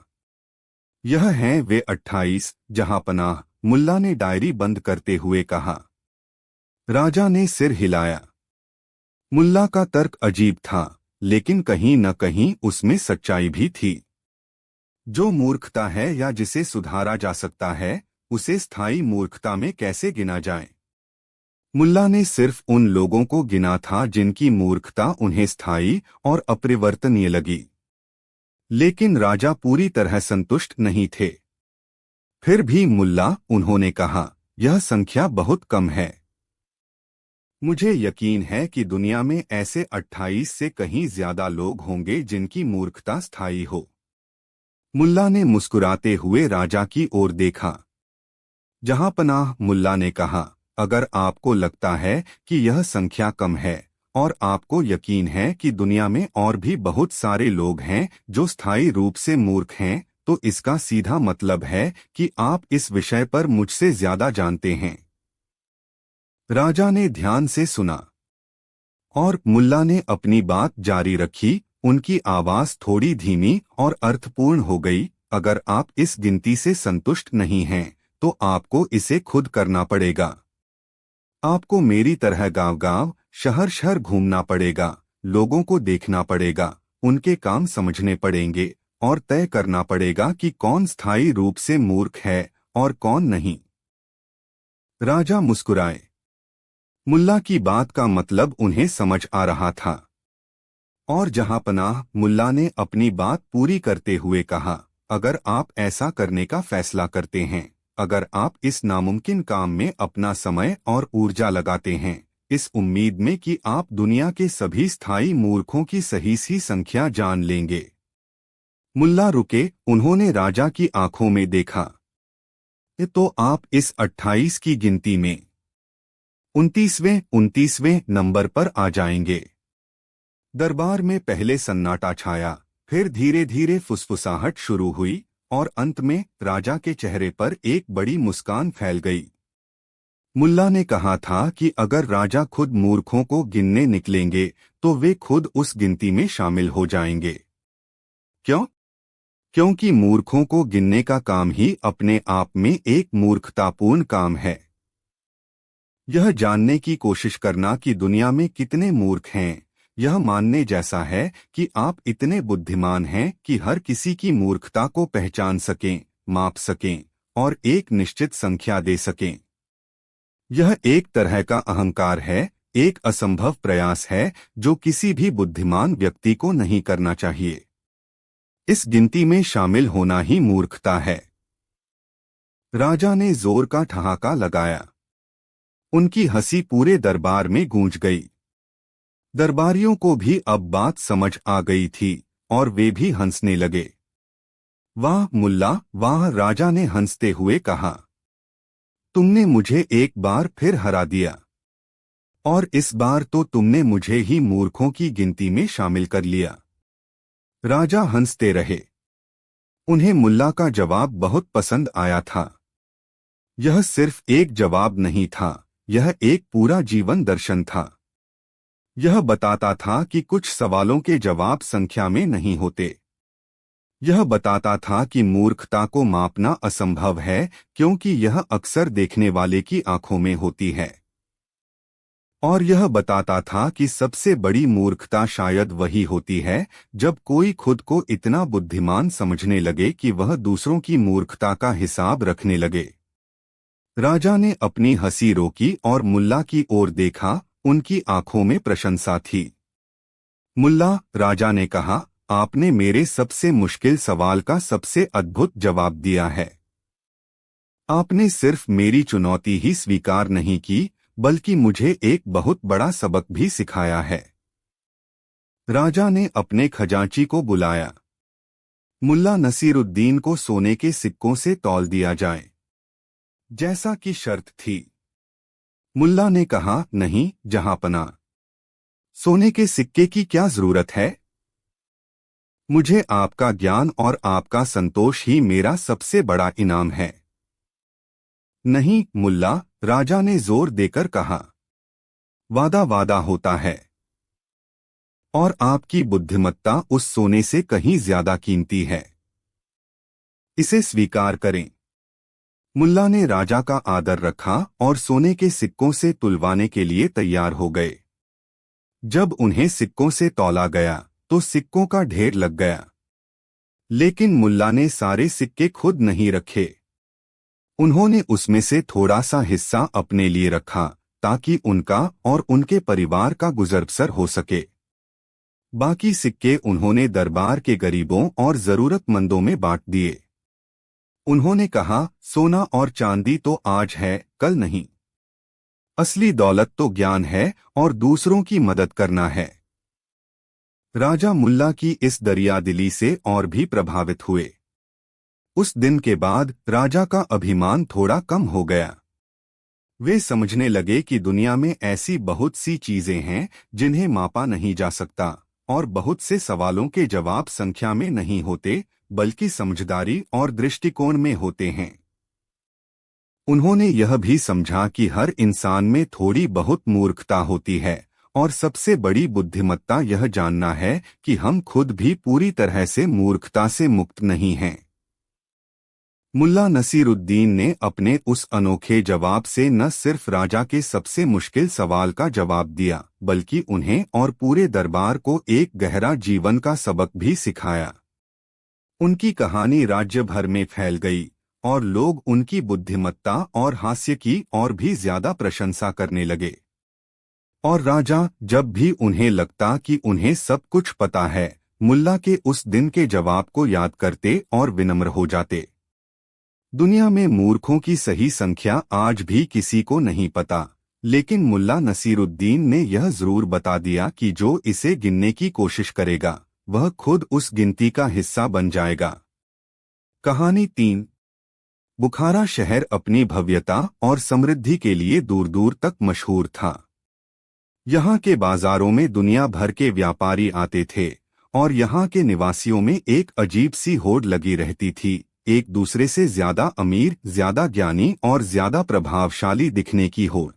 यह हैं वे 28। जहांपनाह, मुल्ला ने डायरी बंद करते हुए कहा। राजा ने सिर हिलाया। मुल्ला का तर्क अजीब था, लेकिन कहीं न कहीं उसमें सच्चाई भी थी। जो मूर्खता है या जिसे सुधारा जा सकता है, उसे स्थायी मूर्खता में कैसे गिना जाए? मुल्ला ने सिर्फ उन लोगों को गिना था जिनकी मूर्खता उन्हें स्थायी और अपरिवर्तनीय लगी। लेकिन राजा पूरी तरह संतुष्ट नहीं थे। फिर भी मुल्ला, उन्होंने कहा, यह संख्या बहुत कम है। मुझे यकीन है कि दुनिया में ऐसे 28 से कहीं ज्यादा लोग होंगे जिनकी मूर्खता स्थायी हो। मुल्ला ने मुस्कुराते हुए राजा की ओर देखा। जहांपनाह, मुल्ला ने कहा, अगर आपको लगता है कि यह संख्या कम है और आपको यकीन है कि दुनिया में और भी बहुत सारे लोग हैं जो स्थायी रूप से मूर्ख हैं, तो इसका सीधा मतलब है कि आप इस विषय पर मुझसे ज्यादा जानते हैं। राजा ने ध्यान से सुना और मुल्ला ने अपनी बात जारी रखी। उनकी आवाज थोड़ी धीमी और अर्थपूर्ण हो गई। अगर आप इस गिनती से संतुष्ट नहीं हैं, तो आपको इसे खुद करना पड़ेगा। आपको मेरी तरह गांव-गांव, शहर-शहर घूमना पड़ेगा, लोगों को देखना पड़ेगा, उनके काम समझने पड़ेंगे और तय करना पड़ेगा कि कौन स्थायी रूप से मूर्ख है और कौन नहीं। राजा मुस्कुराए। मुल्ला की बात का मतलब उन्हें समझ आ रहा था। और जहांपनाह, मुल्ला ने अपनी बात पूरी करते हुए कहा, अगर आप ऐसा करने का फैसला करते हैं, अगर आप इस नामुमकिन काम में अपना समय और ऊर्जा लगाते हैं, इस उम्मीद में कि आप दुनिया के सभी स्थायी मूर्खों की सही सी संख्या जान लेंगे। मुल्ला रुके। उन्होंने राजा की आंखों में देखा। तो आप इस 28 की गिनती में 29वें नंबर पर आ जाएंगे। दरबार में पहले सन्नाटा छाया, फिर धीरे धीरे फुसफुसाहट शुरू हुई और अंत में राजा के चेहरे पर एक बड़ी मुस्कान फैल गई। मुल्ला ने कहा था कि अगर राजा खुद मूर्खों को गिनने निकलेंगे तो वे खुद उस गिनती में शामिल हो जाएंगे। क्यों? क्योंकि मूर्खों को गिनने का काम ही अपने आप में एक मूर्खतापूर्ण काम है। यह जानने की कोशिश करना कि दुनिया में कितने मूर्ख हैं, यह मानने जैसा है कि आप इतने बुद्धिमान हैं कि हर किसी की मूर्खता को पहचान सकें, माप सकें और एक निश्चित संख्या दे सकें। यह एक तरह का अहंकार है, एक असंभव प्रयास है जो किसी भी बुद्धिमान व्यक्ति को नहीं करना चाहिए। इस गिनती में शामिल होना ही मूर्खता है। राजा ने जोर का ठहाका लगाया। उनकी हंसी पूरे दरबार में गूंज गई। दरबारियों को भी अब बात समझ आ गई थी और वे भी हंसने लगे। वाह मुल्ला वाह, राजा ने हंसते हुए कहा। तुमने मुझे एक बार फिर हरा दिया और इस बार तो तुमने मुझे ही मूर्खों की गिनती में शामिल कर लिया। राजा हंसते रहे। उन्हें मुल्ला का जवाब बहुत पसंद आया था। यह सिर्फ एक जवाब नहीं था, यह एक पूरा जीवन दर्शन था। यह बताता था कि कुछ सवालों के जवाब संख्या में नहीं होते। यह बताता था कि मूर्खता को मापना असंभव है, क्योंकि यह अक्सर देखने वाले की आंखों में होती है। और यह बताता था कि सबसे बड़ी मूर्खता शायद वही होती है जब कोई खुद को इतना बुद्धिमान समझने लगे कि वह दूसरों की मूर्खता का हिसाब रखने लगे। राजा ने अपनी हंसी रोकी और मुल्ला की ओर देखा। उनकी आंखों में प्रशंसा थी। मुल्ला, राजा ने कहा, आपने मेरे सबसे मुश्किल सवाल का सबसे अद्भुत जवाब दिया है। आपने सिर्फ मेरी चुनौती ही स्वीकार नहीं की, बल्कि मुझे एक बहुत बड़ा सबक भी सिखाया है। राजा ने अपने खजांची को बुलाया। मुल्ला नसीरुद्दीन को सोने के सिक्कों से तौल दिया जाए, जैसा कि शर्त थी। मुल्ला ने कहा, नहीं जहांपना, सोने के सिक्के की क्या जरूरत है? मुझे आपका ज्ञान और आपका संतोष ही मेरा सबसे बड़ा इनाम है। नहीं मुल्ला, राजा ने जोर देकर कहा। वादा वादा होता है, और आपकी बुद्धिमत्ता उस सोने से कहीं ज्यादा कीमती है। इसे स्वीकार करें। मुल्ला ने राजा का आदर रखा और सोने के सिक्कों से तुलवाने के लिए तैयार हो गए। जब उन्हें सिक्कों से तौला गया तो सिक्कों का ढेर लग गया। लेकिन मुल्ला ने सारे सिक्के खुद नहीं रखे। उन्होंने उसमें से थोड़ा सा हिस्सा अपने लिए रखा, ताकि उनका और उनके परिवार का गुजर-बसर हो सके। बाकी सिक्के उन्होंने दरबार के गरीबों और जरूरतमंदों में बांट दिए। उन्होंने कहा, सोना और चांदी तो आज है, कल नहीं। असली दौलत तो ज्ञान है और दूसरों की मदद करना है। राजा मुल्ला की इस दरियादिली से और भी प्रभावित हुए। उस दिन के बाद राजा का अभिमान थोड़ा कम हो गया। वे समझने लगे कि दुनिया में ऐसी बहुत सी चीजें हैं जिन्हें मापा नहीं जा सकता, और बहुत से सवालों के जवाब संख्या में नहीं होते, बल्कि समझदारी और दृष्टिकोण में होते हैं। उन्होंने यह भी समझा कि हर इंसान में थोड़ी बहुत मूर्खता होती है, और सबसे बड़ी बुद्धिमत्ता यह जानना है कि हम खुद भी पूरी तरह से मूर्खता से मुक्त नहीं हैं। मुल्ला नसीरुद्दीन ने अपने उस अनोखे जवाब से न सिर्फ राजा के सबसे मुश्किल सवाल का जवाब दिया, बल्कि उन्हें और पूरे दरबार को एक गहरा जीवन का सबक भी सिखाया। उनकी कहानी राज्य भर में फैल गई और लोग उनकी बुद्धिमत्ता और हास्य की और भी ज्यादा प्रशंसा करने लगे। और राजा जब भी उन्हें लगता कि उन्हें सब कुछ पता है, मुल्ला के उस दिन के जवाब को याद करते और विनम्र हो जाते। दुनिया में मूर्खों की सही संख्या आज भी किसी को नहीं पता, लेकिन मुल्ला नसीरुद्दीन ने यह जरूर बता दिया कि जो इसे गिनने की कोशिश करेगा, वह खुद उस गिनती का हिस्सा बन जाएगा। कहानी 3। बुखारा शहर अपनी भव्यता और समृद्धि के लिए दूर दूर तक मशहूर था। यहाँ के बाजारों में दुनिया भर के व्यापारी आते थे और यहाँ के निवासियों में एक अजीब सी होड़ लगी रहती थी, एक दूसरे से ज्यादा अमीर, ज्यादा ज्ञानी और ज्यादा प्रभावशाली दिखने की होड़।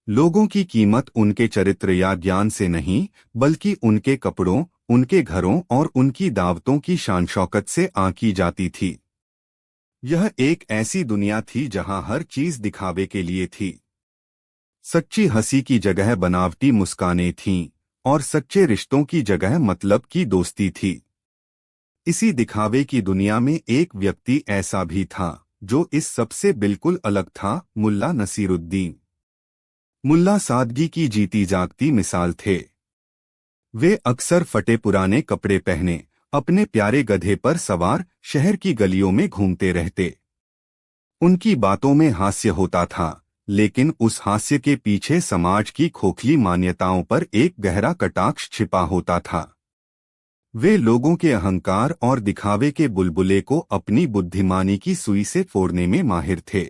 लोगों की कीमत उनके चरित्र या ज्ञान से नहीं, बल्कि उनके कपड़ों, उनके घरों और उनकी दावतों की शान शौकत से आंकी जाती थी। यह एक ऐसी दुनिया थी जहां हर चीज दिखावे के लिए थी। सच्ची हंसी की जगह बनावटी मुस्कानें थीं और सच्चे रिश्तों की जगह मतलब की दोस्ती थी। इसी दिखावे की दुनिया में एक व्यक्ति ऐसा भी था जो इस सबसे बिल्कुल अलग था, मुल्ला नसीरुद्दीन। मुल्ला सादगी की जीती जागती मिसाल थे। वे अक्सर फटे पुराने कपड़े पहने अपने प्यारे गधे पर सवार शहर की गलियों में घूमते रहते। उनकी बातों में हास्य होता था, लेकिन उस हास्य के पीछे समाज की खोखली मान्यताओं पर एक गहरा कटाक्ष छिपा होता था। वे लोगों के अहंकार और दिखावे के बुलबुले को अपनी बुद्धिमानी की सुई से फोड़ने में माहिर थे।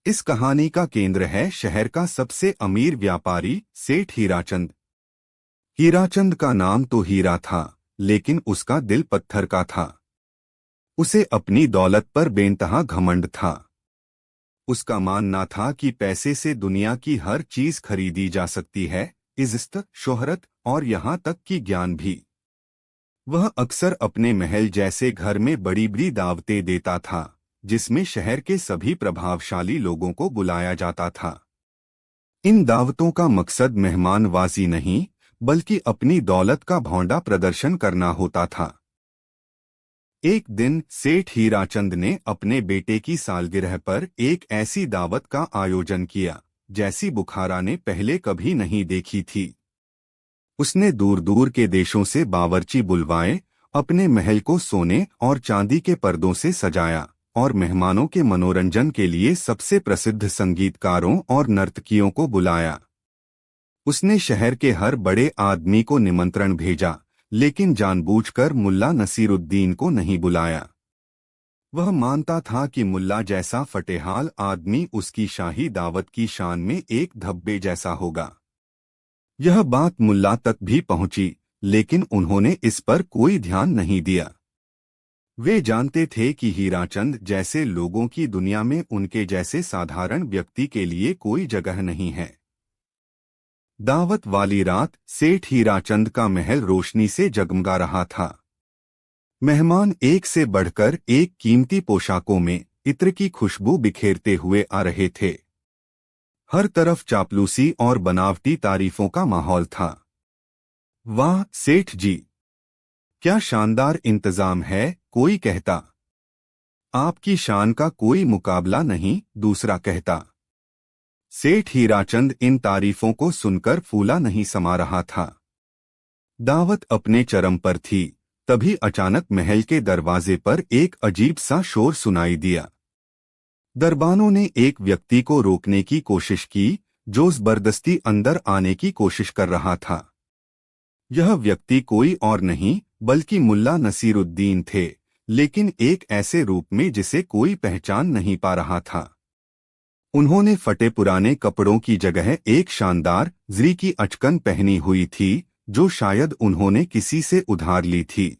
इस कहानी का केंद्र है शहर का सबसे अमीर व्यापारी सेठ हीराचंद। हीराचंद का नाम तो हीरा था, लेकिन उसका दिल पत्थर का था। उसे अपनी दौलत पर बेइंतहा घमंड था। उसका मानना था कि पैसे से दुनिया की हर चीज खरीदी जा सकती है, इज्जत, शोहरत और यहाँ तक कि ज्ञान भी। वह अक्सर अपने महल जैसे घर में बड़ी बड़ी दावतें देता था, जिसमें शहर के सभी प्रभावशाली लोगों को बुलाया जाता था। इन दावतों का मकसद मेहमानवाजी नहीं, बल्कि अपनी दौलत का भौंडा प्रदर्शन करना होता था। एक दिन सेठ हीराचंद ने अपने बेटे की सालगिरह पर एक ऐसी दावत का आयोजन किया, जैसी बुखारा ने पहले कभी नहीं देखी थी। उसने दूर दूर के देशों से बावर्ची बुलवाए, अपने महल को सोने और चांदी के पर्दों से सजाया और मेहमानों के मनोरंजन के लिए सबसे प्रसिद्ध संगीतकारों और नर्तकियों को बुलाया। उसने शहर के हर बड़े आदमी को निमंत्रण भेजा, लेकिन जानबूझकर मुल्ला नसीरुद्दीन को नहीं बुलाया। वह मानता था कि मुल्ला जैसा फटेहाल आदमी उसकी शाही दावत की शान में एक धब्बे जैसा होगा। यह बात मुल्ला तक भी पहुंची, लेकिन उन्होंने इस पर कोई ध्यान नहीं दिया। वे जानते थे कि हीराचंद जैसे लोगों की दुनिया में उनके जैसे साधारण व्यक्ति के लिए कोई जगह नहीं है। दावत वाली रात सेठ हीराचंद का महल रोशनी से जगमगा रहा था। मेहमान एक से बढ़कर एक कीमती पोशाकों में इत्र की खुशबू बिखेरते हुए आ रहे थे। हर तरफ चापलूसी और बनावटी तारीफों का माहौल था। वाह सेठ जी, क्या शानदार इंतजाम है, कोई कहता। आपकी शान का कोई मुकाबला नहीं, दूसरा कहता। सेठ हीराचंद इन तारीफों को सुनकर फूला नहीं समा रहा था। दावत अपने चरम पर थी, तभी अचानक महल के दरवाजे पर एक अजीब सा शोर सुनाई दिया। दरबानों ने एक व्यक्ति को रोकने की कोशिश की, जो जबरदस्ती अंदर आने की कोशिश कर रहा था। यह व्यक्ति कोई और नहीं बल्कि मुल्ला नसीरुद्दीन थे, लेकिन एक ऐसे रूप में जिसे कोई पहचान नहीं पा रहा था। उन्होंने फटे पुराने कपड़ों की जगह एक शानदार जरी की अचकन पहनी हुई थी, जो शायद उन्होंने किसी से उधार ली थी।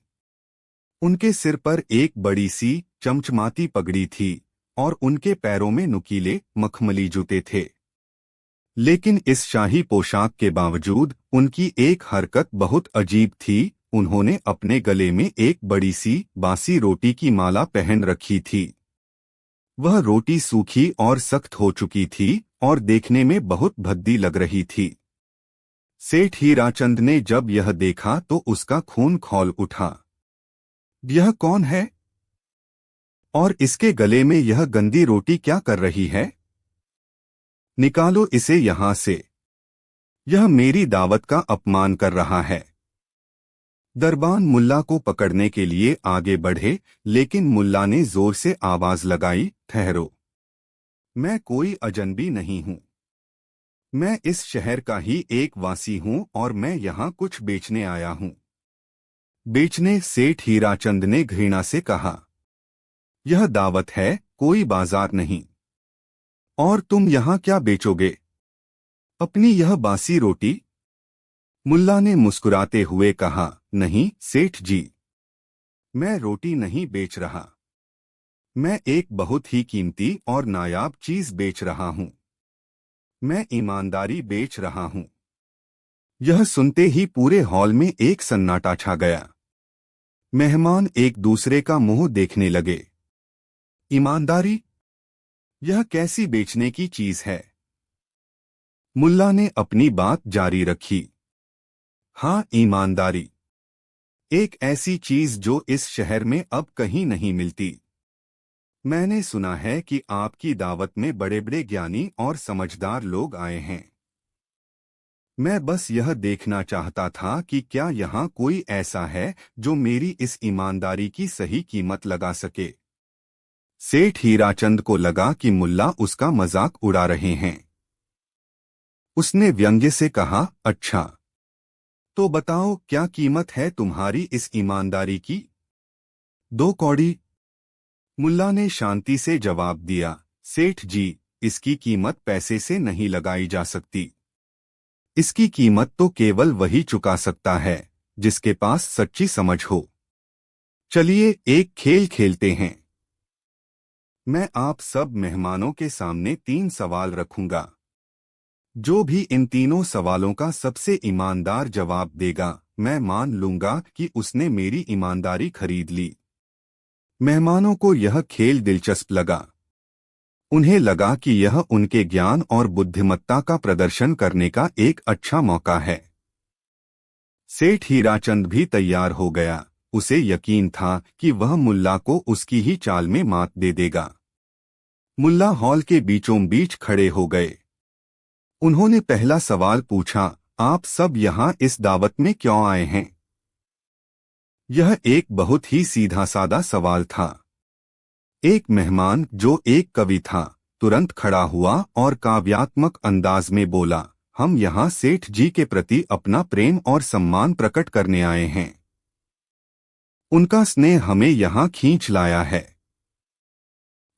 उनके सिर पर एक बड़ी सी चमचमाती पगड़ी थी और उनके पैरों में नुकीले मखमली जूते थे। लेकिन इस शाही पोशाक के बावजूद उनकी एक हरकत बहुत अजीब थी। उन्होंने अपने गले में एक बड़ी सी बासी रोटी की माला पहन रखी थी। वह रोटी सूखी और सख्त हो चुकी थी और देखने में बहुत भद्दी लग रही थी। सेठ हीराचंद ने जब यह देखा तो उसका खून खौल उठा। यह कौन है? और इसके गले में यह गंदी रोटी क्या कर रही है? निकालो इसे यहां से। यह मेरी दावत का अपमान कर रहा है। दरबान मुल्ला को पकड़ने के लिए आगे बढ़े, लेकिन मुल्ला ने जोर से आवाज लगाई, ठहरो। मैं कोई अजनबी नहीं हूं। मैं इस शहर का ही एक वासी हूं और मैं यहां कुछ बेचने आया हूं। बेचने? सेठ हीराचंद ने घृणा से कहा। यह दावत है, कोई बाजार नहीं। और तुम यहां क्या बेचोगे? अपनी यह बासी रोटी? मुल्ला ने मुस्कुराते हुए कहा, नहीं सेठ जी, मैं रोटी नहीं बेच रहा। मैं एक बहुत ही कीमती और नायाब चीज बेच रहा हूं। मैं ईमानदारी बेच रहा हूं। यह सुनते ही पूरे हॉल में एक सन्नाटा छा गया। मेहमान एक दूसरे का मुंह देखने लगे। ईमानदारी? यह कैसी बेचने की चीज है? मुल्ला ने अपनी बात जारी रखी। हाँ, ईमानदारी, एक ऐसी चीज जो इस शहर में अब कहीं नहीं मिलती। मैंने सुना है कि आपकी दावत में बड़े बड़े ज्ञानी और समझदार लोग आए हैं। मैं बस यह देखना चाहता था कि क्या यहाँ कोई ऐसा है जो मेरी इस ईमानदारी की सही कीमत लगा सके। सेठ हीराचंद को लगा कि मुल्ला उसका मजाक उड़ा रहे हैं। उसने व्यंग्य से कहा, अच्छा, तो बताओ क्या कीमत है तुम्हारी इस ईमानदारी की? 2 कौड़ी। मुल्ला ने शांति से जवाब दिया, सेठ जी, इसकी कीमत पैसे से नहीं लगाई जा सकती। इसकी कीमत तो केवल वही चुका सकता है जिसके पास सच्ची समझ हो। चलिए एक खेल खेलते हैं। मैं आप सब मेहमानों के सामने 3 सवाल रखूंगा। जो भी इन तीनों सवालों का सबसे ईमानदार जवाब देगा, मैं मान लूंगा कि उसने मेरी ईमानदारी खरीद ली। मेहमानों को यह खेल दिलचस्प लगा। उन्हें लगा कि यह उनके ज्ञान और बुद्धिमत्ता का प्रदर्शन करने का एक अच्छा मौका है। सेठ हीराचंद भी तैयार हो गया। उसे यकीन था कि वह मुल्ला को उसकी ही चाल में मात दे देगा। मुल्ला हॉल के बीचों बीच खड़े हो गए। उन्होंने पहला सवाल पूछा, आप सब यहाँ इस दावत में क्यों आए हैं? यह एक बहुत ही सीधा सादा सवाल था। एक मेहमान जो एक कवि था, तुरंत खड़ा हुआ और काव्यात्मक अंदाज में बोला, हम यहाँ सेठ जी के प्रति अपना प्रेम और सम्मान प्रकट करने आए हैं। उनका स्नेह हमें यहाँ खींच लाया है।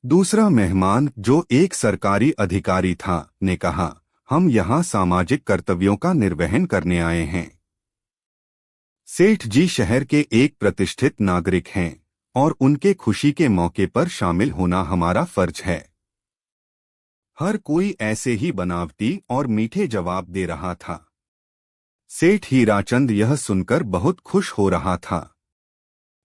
दूसरा मेहमान जो एक सरकारी अधिकारी था ने कहा, हम यहाँ सामाजिक कर्तव्यों का निर्वहन करने आए हैं। सेठ जी शहर के एक प्रतिष्ठित नागरिक हैं और उनके खुशी के मौके पर शामिल होना हमारा फर्ज है। हर कोई ऐसे ही बनावटी और मीठे जवाब दे रहा था। सेठ हीराचंद यह सुनकर बहुत खुश हो रहा था।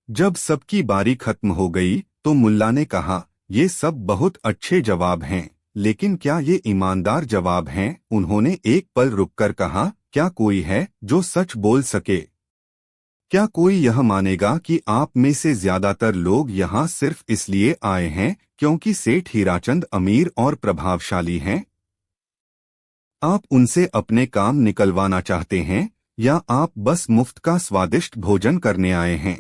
जब सबकी बारी खत्म हो गई तो मुल्ला ने कहा, ये सब बहुत अच्छे जवाब हैं, लेकिन क्या ये ईमानदार जवाब हैं? उन्होंने एक पल रुककर कहा, क्या कोई है जो सच बोल सके? क्या कोई यह मानेगा कि आप में से ज्यादातर लोग यहाँ सिर्फ इसलिए आए हैं क्योंकि सेठ हीराचंद अमीर और प्रभावशाली हैं? आप उनसे अपने काम निकलवाना चाहते हैं या आप बस मुफ्त का स्वादिष्ट भोजन करने आए हैं?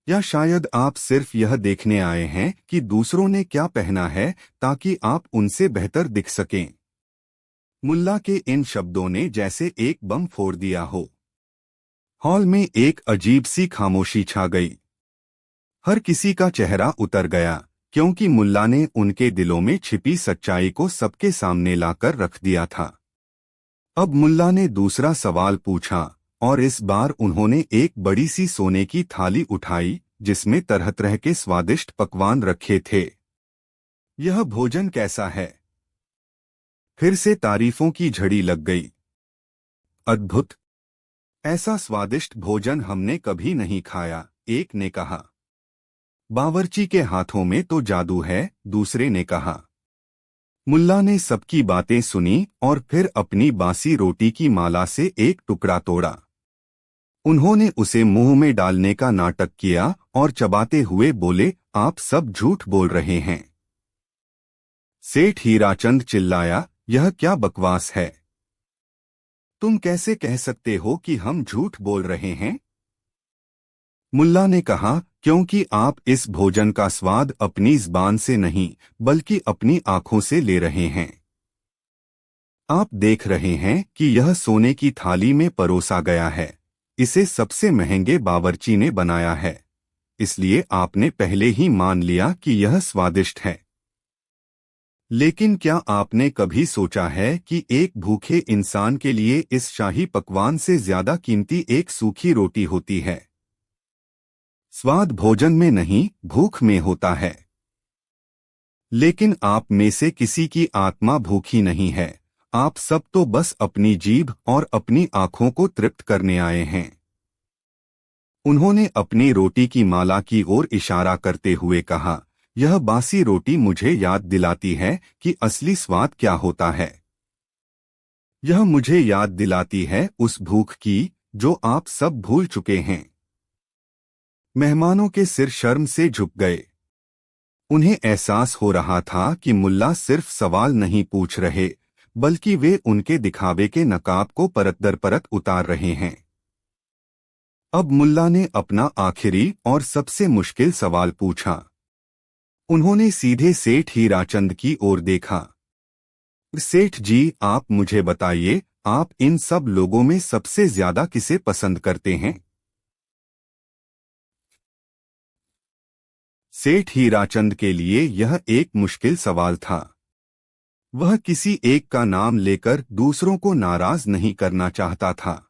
या शायद आप सिर्फ यह देखने आए हैं कि दूसरों ने क्या पहना है ताकि आप उनसे बेहतर दिख सकें? मुल्ला के इन शब्दों ने जैसे एक बम फोड़ दिया हो। हॉल में एक अजीब सी खामोशी छा गई। हर किसी का चेहरा उतर गया क्योंकि मुल्ला ने उनके दिलों में छिपी सच्चाई को सबके सामने लाकर रख दिया था। अब मुल्ला ने दूसरा सवाल पूछा और इस बार उन्होंने एक बड़ी सी सोने की थाली उठाई जिसमें तरह तरह के स्वादिष्ट पकवान रखे थे। यह भोजन कैसा है? फिर से तारीफों की झड़ी लग गई। अद्भुत! ऐसा स्वादिष्ट भोजन हमने कभी नहीं खाया, एक ने कहा। बावर्ची के हाथों में तो जादू है, दूसरे ने कहा। मुल्ला ने सबकी बातें सुनी और फिर अपनी बासी रोटी की माला से एक टुकड़ा तोड़ा। उन्होंने उसे मुंह में डालने का नाटक किया और चबाते हुए बोले, आप सब झूठ बोल रहे हैं। सेठ हीराचंद चिल्लाया, यह क्या बकवास है? तुम कैसे कह सकते हो कि हम झूठ बोल रहे हैं? मुल्ला ने कहा, क्योंकि आप इस भोजन का स्वाद अपनी ज़बान से नहीं बल्कि अपनी आंखों से ले रहे हैं। आप देख रहे हैं कि यह सोने की थाली में परोसा गया है। इसे सबसे महंगे बावर्ची ने बनाया है, इसलिए आपने पहले ही मान लिया कि यह स्वादिष्ट है। लेकिन क्या आपने कभी सोचा है कि एक भूखे इंसान के लिए इस शाही पकवान से ज्यादा कीमती एक सूखी रोटी होती है? स्वाद भोजन में नहीं, भूख में होता है। लेकिन आप में से किसी की आत्मा भूखी नहीं है। आप सब तो बस अपनी जीभ और अपनी आंखों को तृप्त करने आए हैं। उन्होंने अपनी रोटी की माला की ओर इशारा करते हुए कहा, यह बासी रोटी मुझे याद दिलाती है कि असली स्वाद क्या होता है। यह मुझे याद दिलाती है उस भूख की जो आप सब भूल चुके हैं। मेहमानों के सिर शर्म से झुक गए। उन्हें एहसास हो रहा था कि मुल्ला सिर्फ सवाल नहीं पूछ रहे, बल्कि वे उनके दिखावे के नकाब को परत दर परत उतार रहे हैं। अब मुल्ला ने अपना आखिरी और सबसे मुश्किल सवाल पूछा। उन्होंने सीधे सेठ हीराचंद की ओर देखा। सेठ जी, आप मुझे बताइए, आप इन सब लोगों में सबसे ज्यादा किसे पसंद करते हैं? सेठ हीराचंद के लिए यह एक मुश्किल सवाल था। वह किसी एक का नाम लेकर दूसरों को नाराज नहीं करना चाहता था।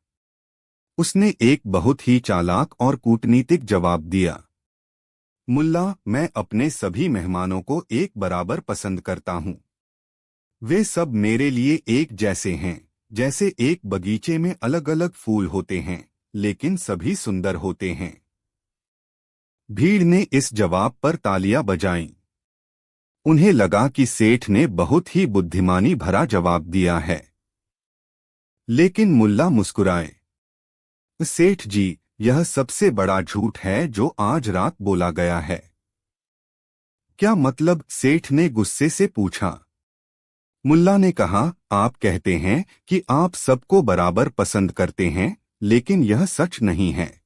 उसने एक बहुत ही चालाक और कूटनीतिक जवाब दिया। मुल्ला, मैं अपने सभी मेहमानों को एक बराबर पसंद करता हूँ। वे सब मेरे लिए एक जैसे हैं, जैसे एक बगीचे में अलग अलग फूल होते हैं, लेकिन सभी सुंदर होते हैं। भीड़ ने इस जवाब पर तालियां बजाईं। उन्हें लगा कि सेठ ने बहुत ही बुद्धिमानी भरा जवाब दिया है। लेकिन मुल्ला मुस्कुराए। सेठ जी, यह सबसे बड़ा झूठ है जो आज रात बोला गया है। क्या मतलब? सेठ ने गुस्से से पूछा। मुल्ला ने कहा, आप कहते हैं कि आप सबको बराबर पसंद करते हैं, लेकिन यह सच नहीं है।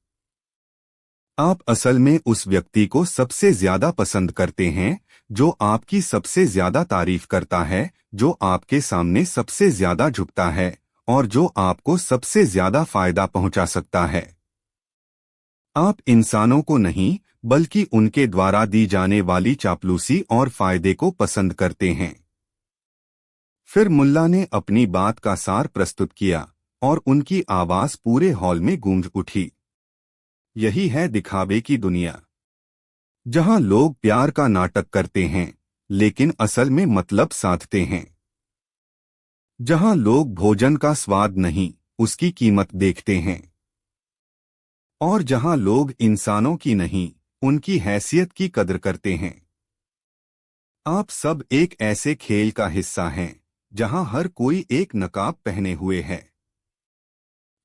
आप असल में उस व्यक्ति को सबसे ज्यादा पसंद करते हैं जो आपकी सबसे ज्यादा तारीफ करता है, जो आपके सामने सबसे ज्यादा झुकता है और जो आपको सबसे ज्यादा फायदा पहुंचा सकता है। आप इंसानों को नहीं, बल्कि उनके द्वारा दी जाने वाली चापलूसी और फायदे को पसंद करते हैं। फिर मुल्ला ने अपनी बात का सार प्रस्तुत किया और उनकी आवाज पूरे हॉल में गूंज उठी। यही है दिखावे की दुनिया, जहां लोग प्यार का नाटक करते हैं लेकिन असल में मतलब साधते हैं। जहां लोग भोजन का स्वाद नहीं, उसकी कीमत देखते हैं। और जहां लोग इंसानों की नहीं, उनकी हैसियत की कदर करते हैं। आप सब एक ऐसे खेल का हिस्सा हैं जहां हर कोई एक नकाब पहने हुए है।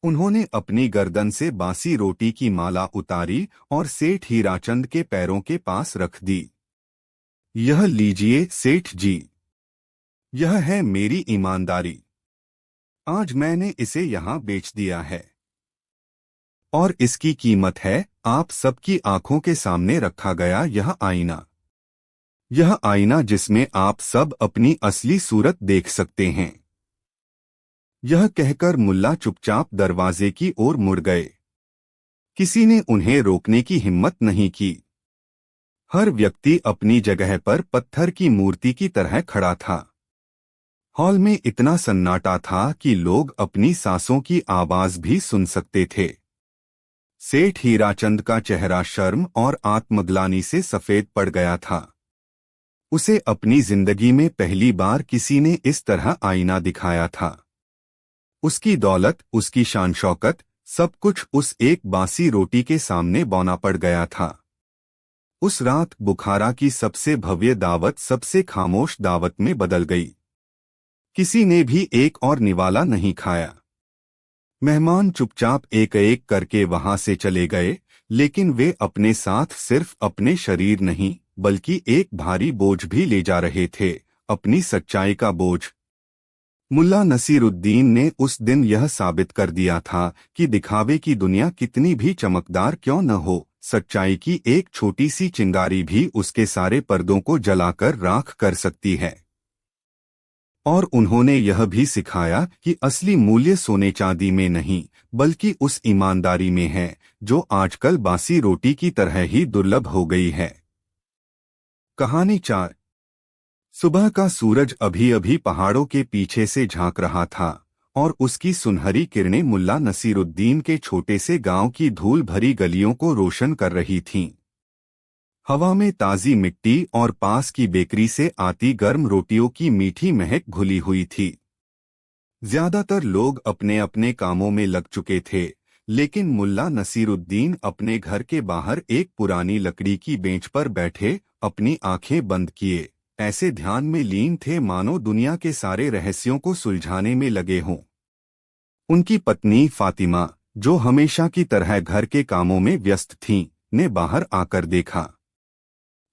उन्होंने अपनी गर्दन से बासी रोटी की माला उतारी और सेठ हीराचंद के पैरों के पास रख दी। यह लीजिए सेठ जी, यह है मेरी ईमानदारी। आज मैंने इसे यहाँ बेच दिया है और इसकी कीमत है आप सबकी आंखों के सामने रखा गया यह आईना। यह आईना जिसमें आप सब अपनी असली सूरत देख सकते हैं। यह कहकर मुल्ला चुपचाप दरवाजे की ओर मुड़ गए। किसी ने उन्हें रोकने की हिम्मत नहीं की। हर व्यक्ति अपनी जगह पर पत्थर की मूर्ति की तरह खड़ा था। हॉल में इतना सन्नाटा था कि लोग अपनी सांसों की आवाज भी सुन सकते थे। सेठ हीराचंद का चेहरा शर्म और आत्मग्लानि से सफेद पड़ गया था। उसे अपनी जिंदगी में पहली बार किसी ने इस तरह आईना दिखाया था। उसकी दौलत, उसकी शान शौकत, सब कुछ उस एक बासी रोटी के सामने बौना पड़ गया था। उस रात बुखारा की सबसे भव्य दावत सबसे खामोश दावत में बदल गई। किसी ने भी एक और निवाला नहीं खाया। मेहमान चुपचाप एक एक करके वहां से चले गए, लेकिन वे अपने साथ सिर्फ अपने शरीर नहीं, बल्कि एक भारी बोझ भी ले जा रहे थे, अपनी सच्चाई का बोझ। मुल्ला नसीरुद्दीन ने उस दिन यह साबित कर दिया था कि दिखावे की दुनिया कितनी भी चमकदार क्यों न हो, सच्चाई की एक छोटी सी चिंगारी भी उसके सारे पर्दों को जलाकर राख कर सकती है। और उन्होंने यह भी सिखाया कि असली मूल्य सोने चांदी में नहीं, बल्कि उस ईमानदारी में है जो आजकल बासी रोटी की तरह ही दुर्लभ हो गई है। कहानी 4। सुबह का सूरज अभी अभी पहाड़ों के पीछे से झांक रहा था और उसकी सुनहरी किरणें मुल्ला नसीरुद्दीन के छोटे से गांव की धूल भरी गलियों को रोशन कर रही थीं। हवा में ताजी मिट्टी और पास की बेकरी से आती गर्म रोटियों की मीठी महक घुली हुई थी। ज्यादातर लोग अपने अपने कामों में लग चुके थे, लेकिन मुल्ला नसीरुद्दीन अपने घर के बाहर एक पुरानी लकड़ी की बेंच पर बैठे, अपनी आंखें बंद किए, ऐसे ध्यान में लीन थे मानो दुनिया के सारे रहस्यों को सुलझाने में लगे हों। उनकी पत्नी फातिमा, जो हमेशा की तरह घर के कामों में व्यस्त थीं, ने बाहर आकर देखा।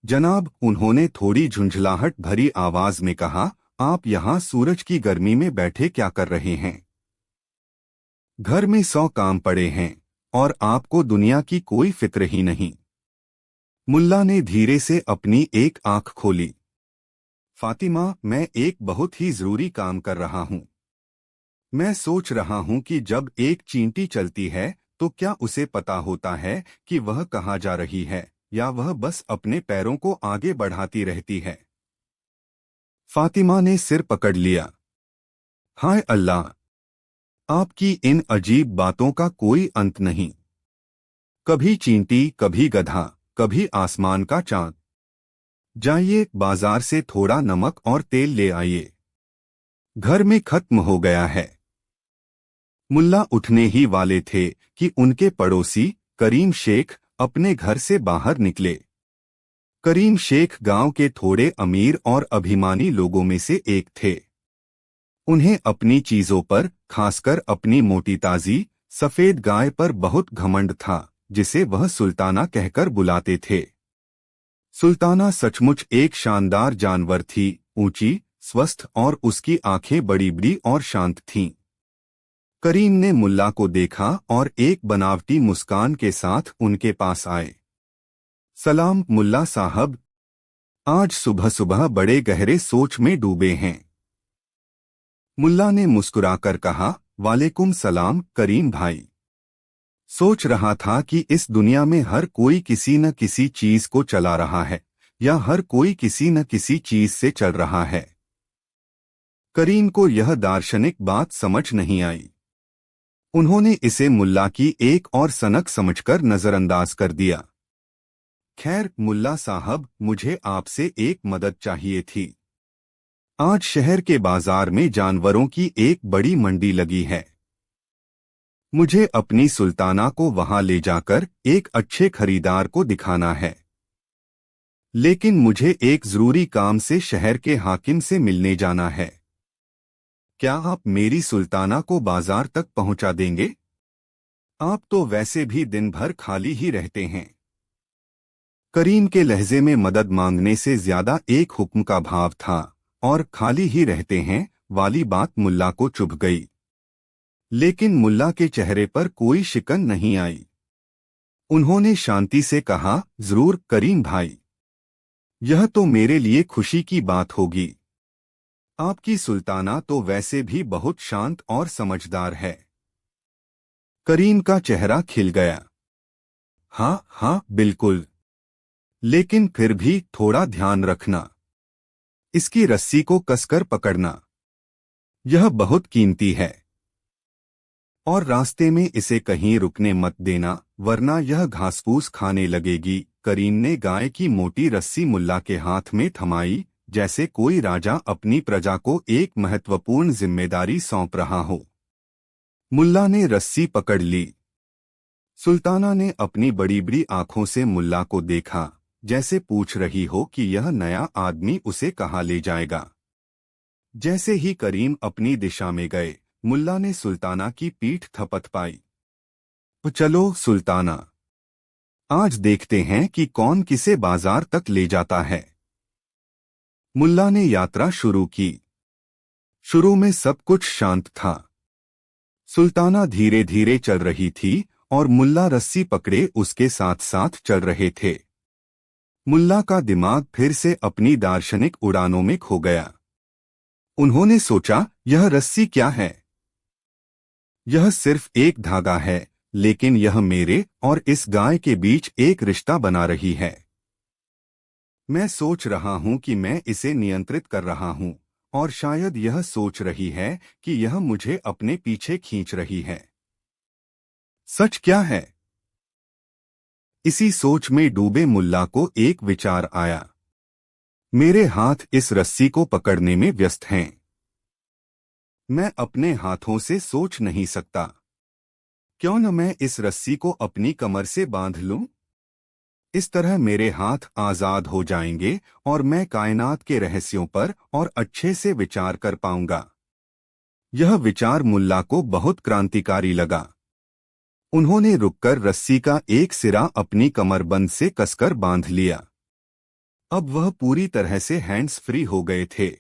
जनाब, उन्होंने थोड़ी झुंझलाहट भरी आवाज में कहा, आप यहाँ सूरज की गर्मी में बैठे क्या कर रहे हैं? घर में 100 काम पड़े हैं और आपको दुनिया की कोई फिक्र ही नहीं। मुल्ला ने धीरे से अपनी एक आंख खोली। फातिमा, मैं एक बहुत ही जरूरी काम कर रहा हूँ। मैं सोच रहा हूँ कि जब एक चींटी चलती है तो क्या उसे पता होता है कि वह कहाँ जा रही है, या वह बस अपने पैरों को आगे बढ़ाती रहती है? फातिमा ने सिर पकड़ लिया। हाय अल्लाह, आपकी इन अजीब बातों का कोई अंत नहीं। कभी चींटी, कभी गधा, कभी आसमान का चांद। जाइए, बाजार से थोड़ा नमक और तेल ले आइए, घर में खत्म हो गया है। मुल्ला उठने ही वाले थे कि उनके पड़ोसी करीम शेख अपने घर से बाहर निकले। करीम शेख गांव के थोड़े अमीर और अभिमानी लोगों में से एक थे। उन्हें अपनी चीजों पर, खासकर अपनी मोटी ताजी सफेद गाय पर बहुत घमंड था, जिसे वह सुल्ताना कहकर बुलाते थे। सुल्ताना सचमुच एक शानदार जानवर थी, ऊंची, स्वस्थ और उसकी आंखें बड़ी बड़ी और शांत थीं। करीम ने मुल्ला को देखा और एक बनावटी मुस्कान के साथ उनके पास आए। सलाम मुल्ला साहब, आज सुबह सुबह बड़े गहरे सोच में डूबे हैं। मुल्ला ने मुस्कुराकर कहा, वालेकुम सलाम करीम भाई। सोच रहा था कि इस दुनिया में हर कोई किसी न किसी चीज को चला रहा है, या हर कोई किसी न किसी चीज से चल रहा है। करीम को यह दार्शनिक बात समझ नहीं आई। उन्होंने इसे मुल्ला की एक और सनक समझकर नजरअंदाज कर दिया। खैर मुल्ला साहब, मुझे आपसे एक मदद चाहिए थी। आज शहर के बाजार में जानवरों की एक बड़ी मंडी लगी है। मुझे अपनी सुल्ताना को वहां ले जाकर एक अच्छे खरीदार को दिखाना है। लेकिन मुझे एक जरूरी काम से शहर के हाकिम से मिलने जाना है। क्या आप मेरी सुल्ताना को बाजार तक पहुंचा देंगे? आप तो वैसे भी दिन भर खाली ही रहते हैं। करीम के लहजे में मदद मांगने से ज्यादा एक हुक्म का भाव था, और खाली ही रहते हैं वाली बात मुल्ला को चुभ गई। लेकिन मुल्ला के चेहरे पर कोई शिकन नहीं आई। उन्होंने शांति से कहा, जरूर करीम भाई, यह तो मेरे लिए खुशी की बात होगी। आपकी सुल्ताना तो वैसे भी बहुत शांत और समझदार है। करीम का चेहरा खिल गया। हाँ हाँ बिल्कुल, लेकिन फिर भी थोड़ा ध्यान रखना। इसकी रस्सी को कसकर पकड़ना, यह बहुत कीमती है। और रास्ते में इसे कहीं रुकने मत देना, वरना यह घासफूस खाने लगेगी। करीम ने गाय की मोटी रस्सी मुल्ला के हाथ में थमाई, जैसे कोई राजा अपनी प्रजा को एक महत्वपूर्ण जिम्मेदारी सौंप रहा हो। मुल्ला ने रस्सी पकड़ ली। सुल्ताना ने अपनी बड़ी बड़ी आंखों से मुल्ला को देखा, जैसे पूछ रही हो कि यह नया आदमी उसे कहाँ ले जाएगा। जैसे ही करीम अपनी दिशा में गए, मुल्ला ने सुल्ताना की पीठ थपथपाई। चलो सुल्ताना, आज देखते हैं कि कौन किसे बाजार तक ले जाता है। मुल्ला ने यात्रा शुरू की। शुरू में सब कुछ शांत था। सुल्ताना धीरे धीरे चल रही थी और मुल्ला रस्सी पकड़े उसके साथ साथ चल रहे थे। मुल्ला का दिमाग फिर से अपनी दार्शनिक उड़ानों में खो गया। उन्होंने सोचा, यह रस्सी क्या है? यह सिर्फ एक धागा है, लेकिन यह मेरे और इस गाय के बीच एक रिश्ता बना रही है। मैं सोच रहा हूं कि मैं इसे नियंत्रित कर रहा हूं, और शायद यह सोच रही है कि यह मुझे अपने पीछे खींच रही है। सच क्या है? इसी सोच में डूबे मुल्ला को एक विचार आया। मेरे हाथ इस रस्सी को पकड़ने में व्यस्त हैं। मैं अपने हाथों से सोच नहीं सकता। क्यों न मैं इस रस्सी को अपनी कमर से बांध लूं? इस तरह मेरे हाथ आजाद हो जाएंगे और मैं कायनात के रहस्यों पर और अच्छे से विचार कर पाऊंगा। यह विचार मुल्ला को बहुत क्रांतिकारी लगा। उन्होंने रुककर रस्सी का एक सिरा अपनी कमरबंद से कसकर बांध लिया। अब वह पूरी तरह से हैंड्स फ्री हो गए थे।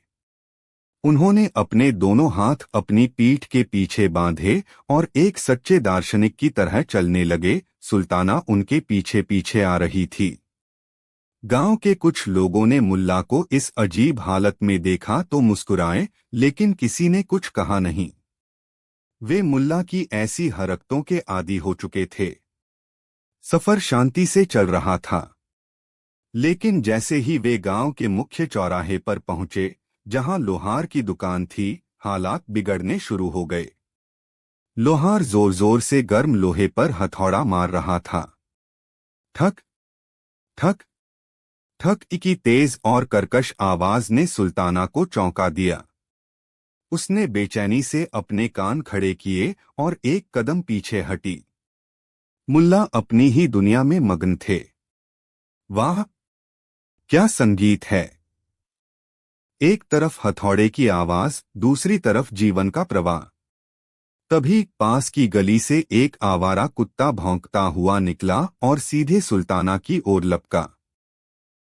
उन्होंने अपने दोनों हाथ अपनी पीठ के पीछे बांधे और एक सच्चे दार्शनिक की तरह चलने लगे। सुल्ताना उनके पीछे पीछे आ रही थी। गांव के कुछ लोगों ने मुल्ला को इस अजीब हालत में देखा तो मुस्कुराए, लेकिन किसी ने कुछ कहा नहीं। वे मुल्ला की ऐसी हरकतों के आदी हो चुके थे। सफर शांति से चल रहा था, लेकिन जैसे ही वे गांव के मुख्य चौराहे पर पहुंचे, जहां लोहार की दुकान थी, हालात बिगड़ने शुरू हो गए। लोहार जोर जोर से गर्म लोहे पर हथौड़ा मार रहा था। ठक ठक ठक की तेज और कर्कश आवाज ने सुल्ताना को चौंका दिया। उसने बेचैनी से अपने कान खड़े किए और एक कदम पीछे हटी। मुल्ला अपनी ही दुनिया में मग्न थे। वाह, क्या संगीत है! एक तरफ हथौड़े की आवाज, दूसरी तरफ जीवन का प्रवाह। तभी पास की गली से एक आवारा कुत्ता भौंकता हुआ निकला और सीधे सुल्ताना की ओर लपका।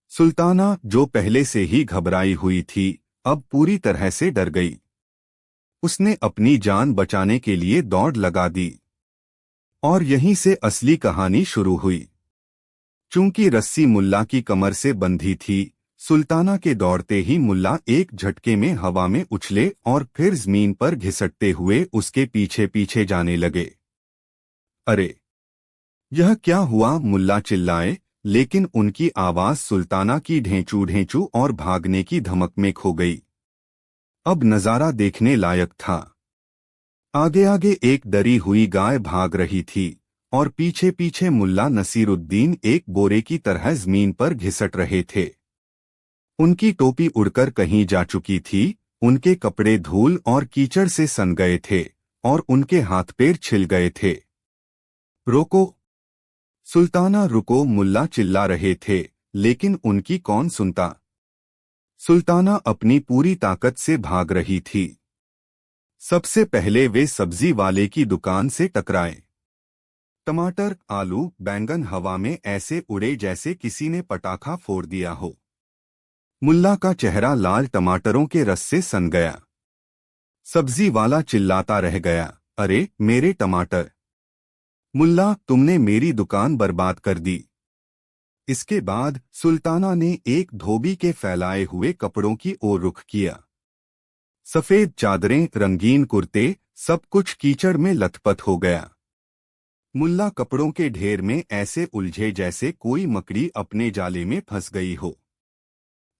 सुल्ताना, जो पहले से ही घबराई हुई थी, अब पूरी तरह से डर गई। उसने अपनी जान बचाने के लिए दौड़ लगा दी। और यहीं से असली कहानी शुरू हुई। चूंकि रस्सी मुल्ला की कमर से बंधी थी, सुल्ताना के दौड़ते ही मुल्ला एक झटके में हवा में उछले और फिर जमीन पर घिसटते हुए उसके पीछे पीछे जाने लगे। अरे, यह क्या हुआ! मुल्ला चिल्लाए, लेकिन उनकी आवाज सुल्ताना की ढेंचू ढेंचू और भागने की धमक में खो गई। अब नजारा देखने लायक था। आगे आगे एक डरी हुई गाय भाग रही थी और पीछे पीछे मुल्ला नसीरुद्दीन एक बोरे की तरह जमीन पर घिसट रहे थे। उनकी टोपी उड़कर कहीं जा चुकी थी, उनके कपड़े धूल और कीचड़ से सन गए थे और उनके हाथ पैर छिल गए थे। रोको सुल्ताना, रुको! मुल्ला चिल्ला रहे थे, लेकिन उनकी कौन सुनता। सुल्ताना अपनी पूरी ताकत से भाग रही थी। सबसे पहले वे सब्जी वाले की दुकान से टकराए। टमाटर, आलू, बैंगन हवा में ऐसे उड़े जैसे किसी ने पटाखा फोड़ दिया हो। मुल्ला का चेहरा लाल टमाटरों के रस से सन गया। सब्जी वाला चिल्लाता रह गया, अरे मेरे टमाटर! मुल्ला, तुमने मेरी दुकान बर्बाद कर दी। इसके बाद सुल्ताना ने एक धोबी के फैलाए हुए कपड़ों की ओर रुख किया। सफेद चादरें, रंगीन कुर्ते, सब कुछ कीचड़ में लथपथ हो गया। मुल्ला कपड़ों के ढेर में ऐसे उलझे जैसे कोई मकड़ी अपने जाले में फंस गई हो।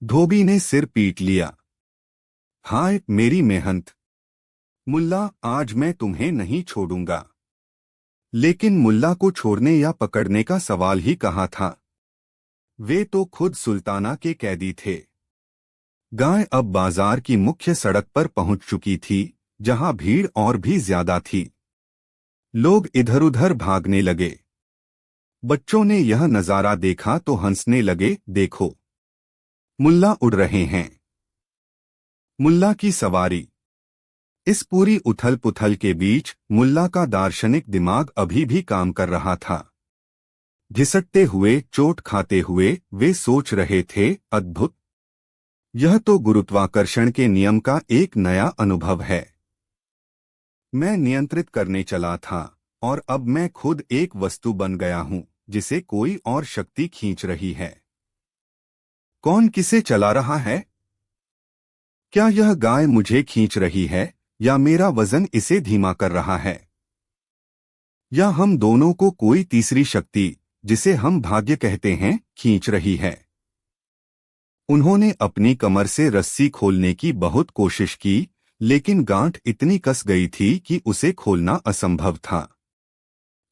धोबी ने सिर पीट लिया। हाय मेरी मेहनत! मुल्ला, आज मैं तुम्हें नहीं छोड़ूंगा। लेकिन मुल्ला को छोड़ने या पकड़ने का सवाल ही कहाँ था। वे तो खुद सुल्ताना के कैदी थे। गाय अब बाजार की मुख्य सड़क पर पहुंच चुकी थी, जहां भीड़ और भी ज्यादा थी। लोग इधर-उधर भागने लगे। बच्चों ने यह नजारा देखा तो हंसने लगे, देखो, मुल्ला उड़ रहे हैं। मुल्ला की सवारी। इस पूरी उथल-पुथल के बीच मुल्ला का दार्शनिक दिमाग अभी भी काम कर रहा था। घिसटते हुए, चोट खाते हुए वे सोच रहे थे, अद्भुत! यह तो गुरुत्वाकर्षण के नियम का एक नया अनुभव है। मैं नियंत्रित करने चला था और अब मैं खुद एक वस्तु बन गया हूं जिसे कोई और शक्ति खींच रही है। कौन किसे चला रहा है? क्या यह गाय मुझे खींच रही है या मेरा वजन इसे धीमा कर रहा है? या हम दोनों को कोई तीसरी शक्ति, जिसे हम भाग्य कहते हैं, खींच रही है? उन्होंने अपनी कमर से रस्सी खोलने की बहुत कोशिश की, लेकिन गांठ इतनी कस गई थी कि उसे खोलना असंभव था।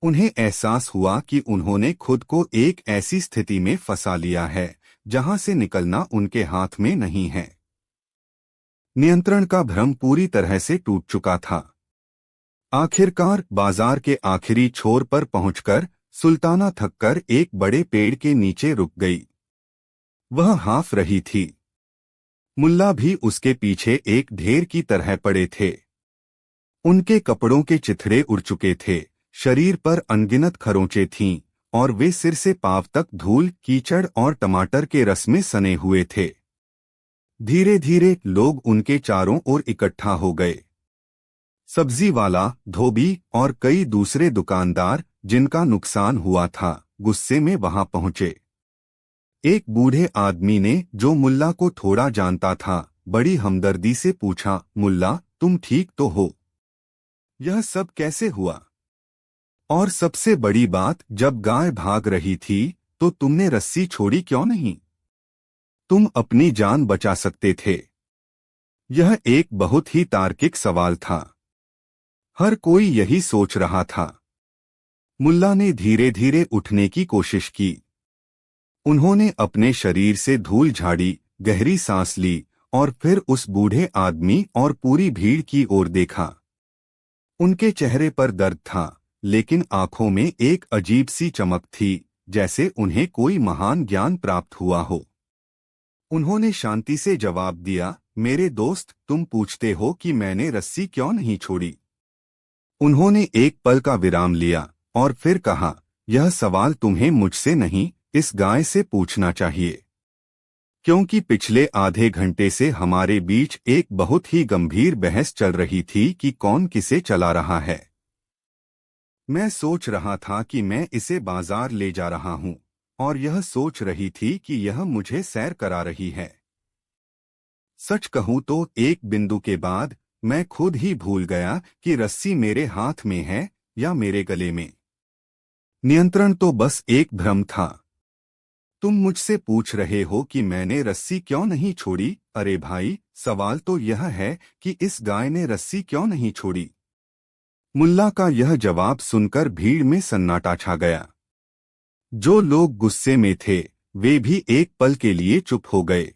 उन्हें एहसास हुआ कि उन्होंने खुद को एक ऐसी स्थिति में फंसा लिया है जहां से निकलना उनके हाथ में नहीं है। नियंत्रण का भ्रम पूरी तरह से टूट चुका था। आखिरकार बाजार के आखिरी छोर पर पहुंचकर सुल्ताना थककर एक बड़े पेड़ के नीचे रुक गई। वह हाँफ रही थी। मुल्ला भी उसके पीछे एक ढेर की तरह पड़े थे। उनके कपड़ों के चिथड़े उड़ चुके थे, शरीर पर अनगिनत खरोंचें थीं और वे सिर से पांव तक धूल, कीचड़ और टमाटर के रस में सने हुए थे। धीरे धीरे लोग उनके चारों ओर इकट्ठा हो गए। सब्जी वाला, धोबी और कई दूसरे दुकानदार जिनका नुकसान हुआ था, गुस्से में वहां पहुंचे। एक बूढ़े आदमी ने, जो मुल्ला को थोड़ा जानता था, बड़ी हमदर्दी से पूछा, मुल्ला, तुम ठीक तो हो? यह सब कैसे हुआ? और सबसे बड़ी बात, जब गाय भाग रही थी तो तुमने रस्सी छोड़ी क्यों नहीं? तुम अपनी जान बचा सकते थे। यह एक बहुत ही तार्किक सवाल था। हर कोई यही सोच रहा था। मुल्ला ने धीरे धीरे उठने की कोशिश की। उन्होंने अपने शरीर से धूल झाड़ी, गहरी सांस ली और फिर उस बूढ़े आदमी और पूरी भीड़ की ओर देखा। उनके चेहरे पर दर्द था, लेकिन आंखों में एक अजीब सी चमक थी, जैसे उन्हें कोई महान ज्ञान प्राप्त हुआ हो। उन्होंने शांति से जवाब दिया, मेरे दोस्त, तुम पूछते हो कि मैंने रस्सी क्यों नहीं छोड़ी। उन्होंने एक पल का विराम लिया और फिर कहा, यह सवाल तुम्हें मुझसे नहीं, इस गाय से पूछना चाहिए, क्योंकि पिछले आधे घंटे से हमारे बीच एक बहुत ही गंभीर बहस चल रही थी कि कौन किसे चला रहा है। मैं सोच रहा था कि मैं इसे बाजार ले जा रहा हूं, और यह सोच रही थी कि यह मुझे सैर करा रही है। सच कहूं तो एक बिंदु के बाद मैं खुद ही भूल गया कि रस्सी मेरे हाथ में है या मेरे गले में। नियंत्रण तो बस एक भ्रम था। तुम मुझसे पूछ रहे हो कि मैंने रस्सी क्यों नहीं छोड़ी। अरे भाई, सवाल तो यह है कि इस गाय ने रस्सी क्यों नहीं छोड़ी। मुल्ला का यह जवाब सुनकर भीड़ में सन्नाटा छा गया। जो लोग गुस्से में थे, वे भी एक पल के लिए चुप हो गए।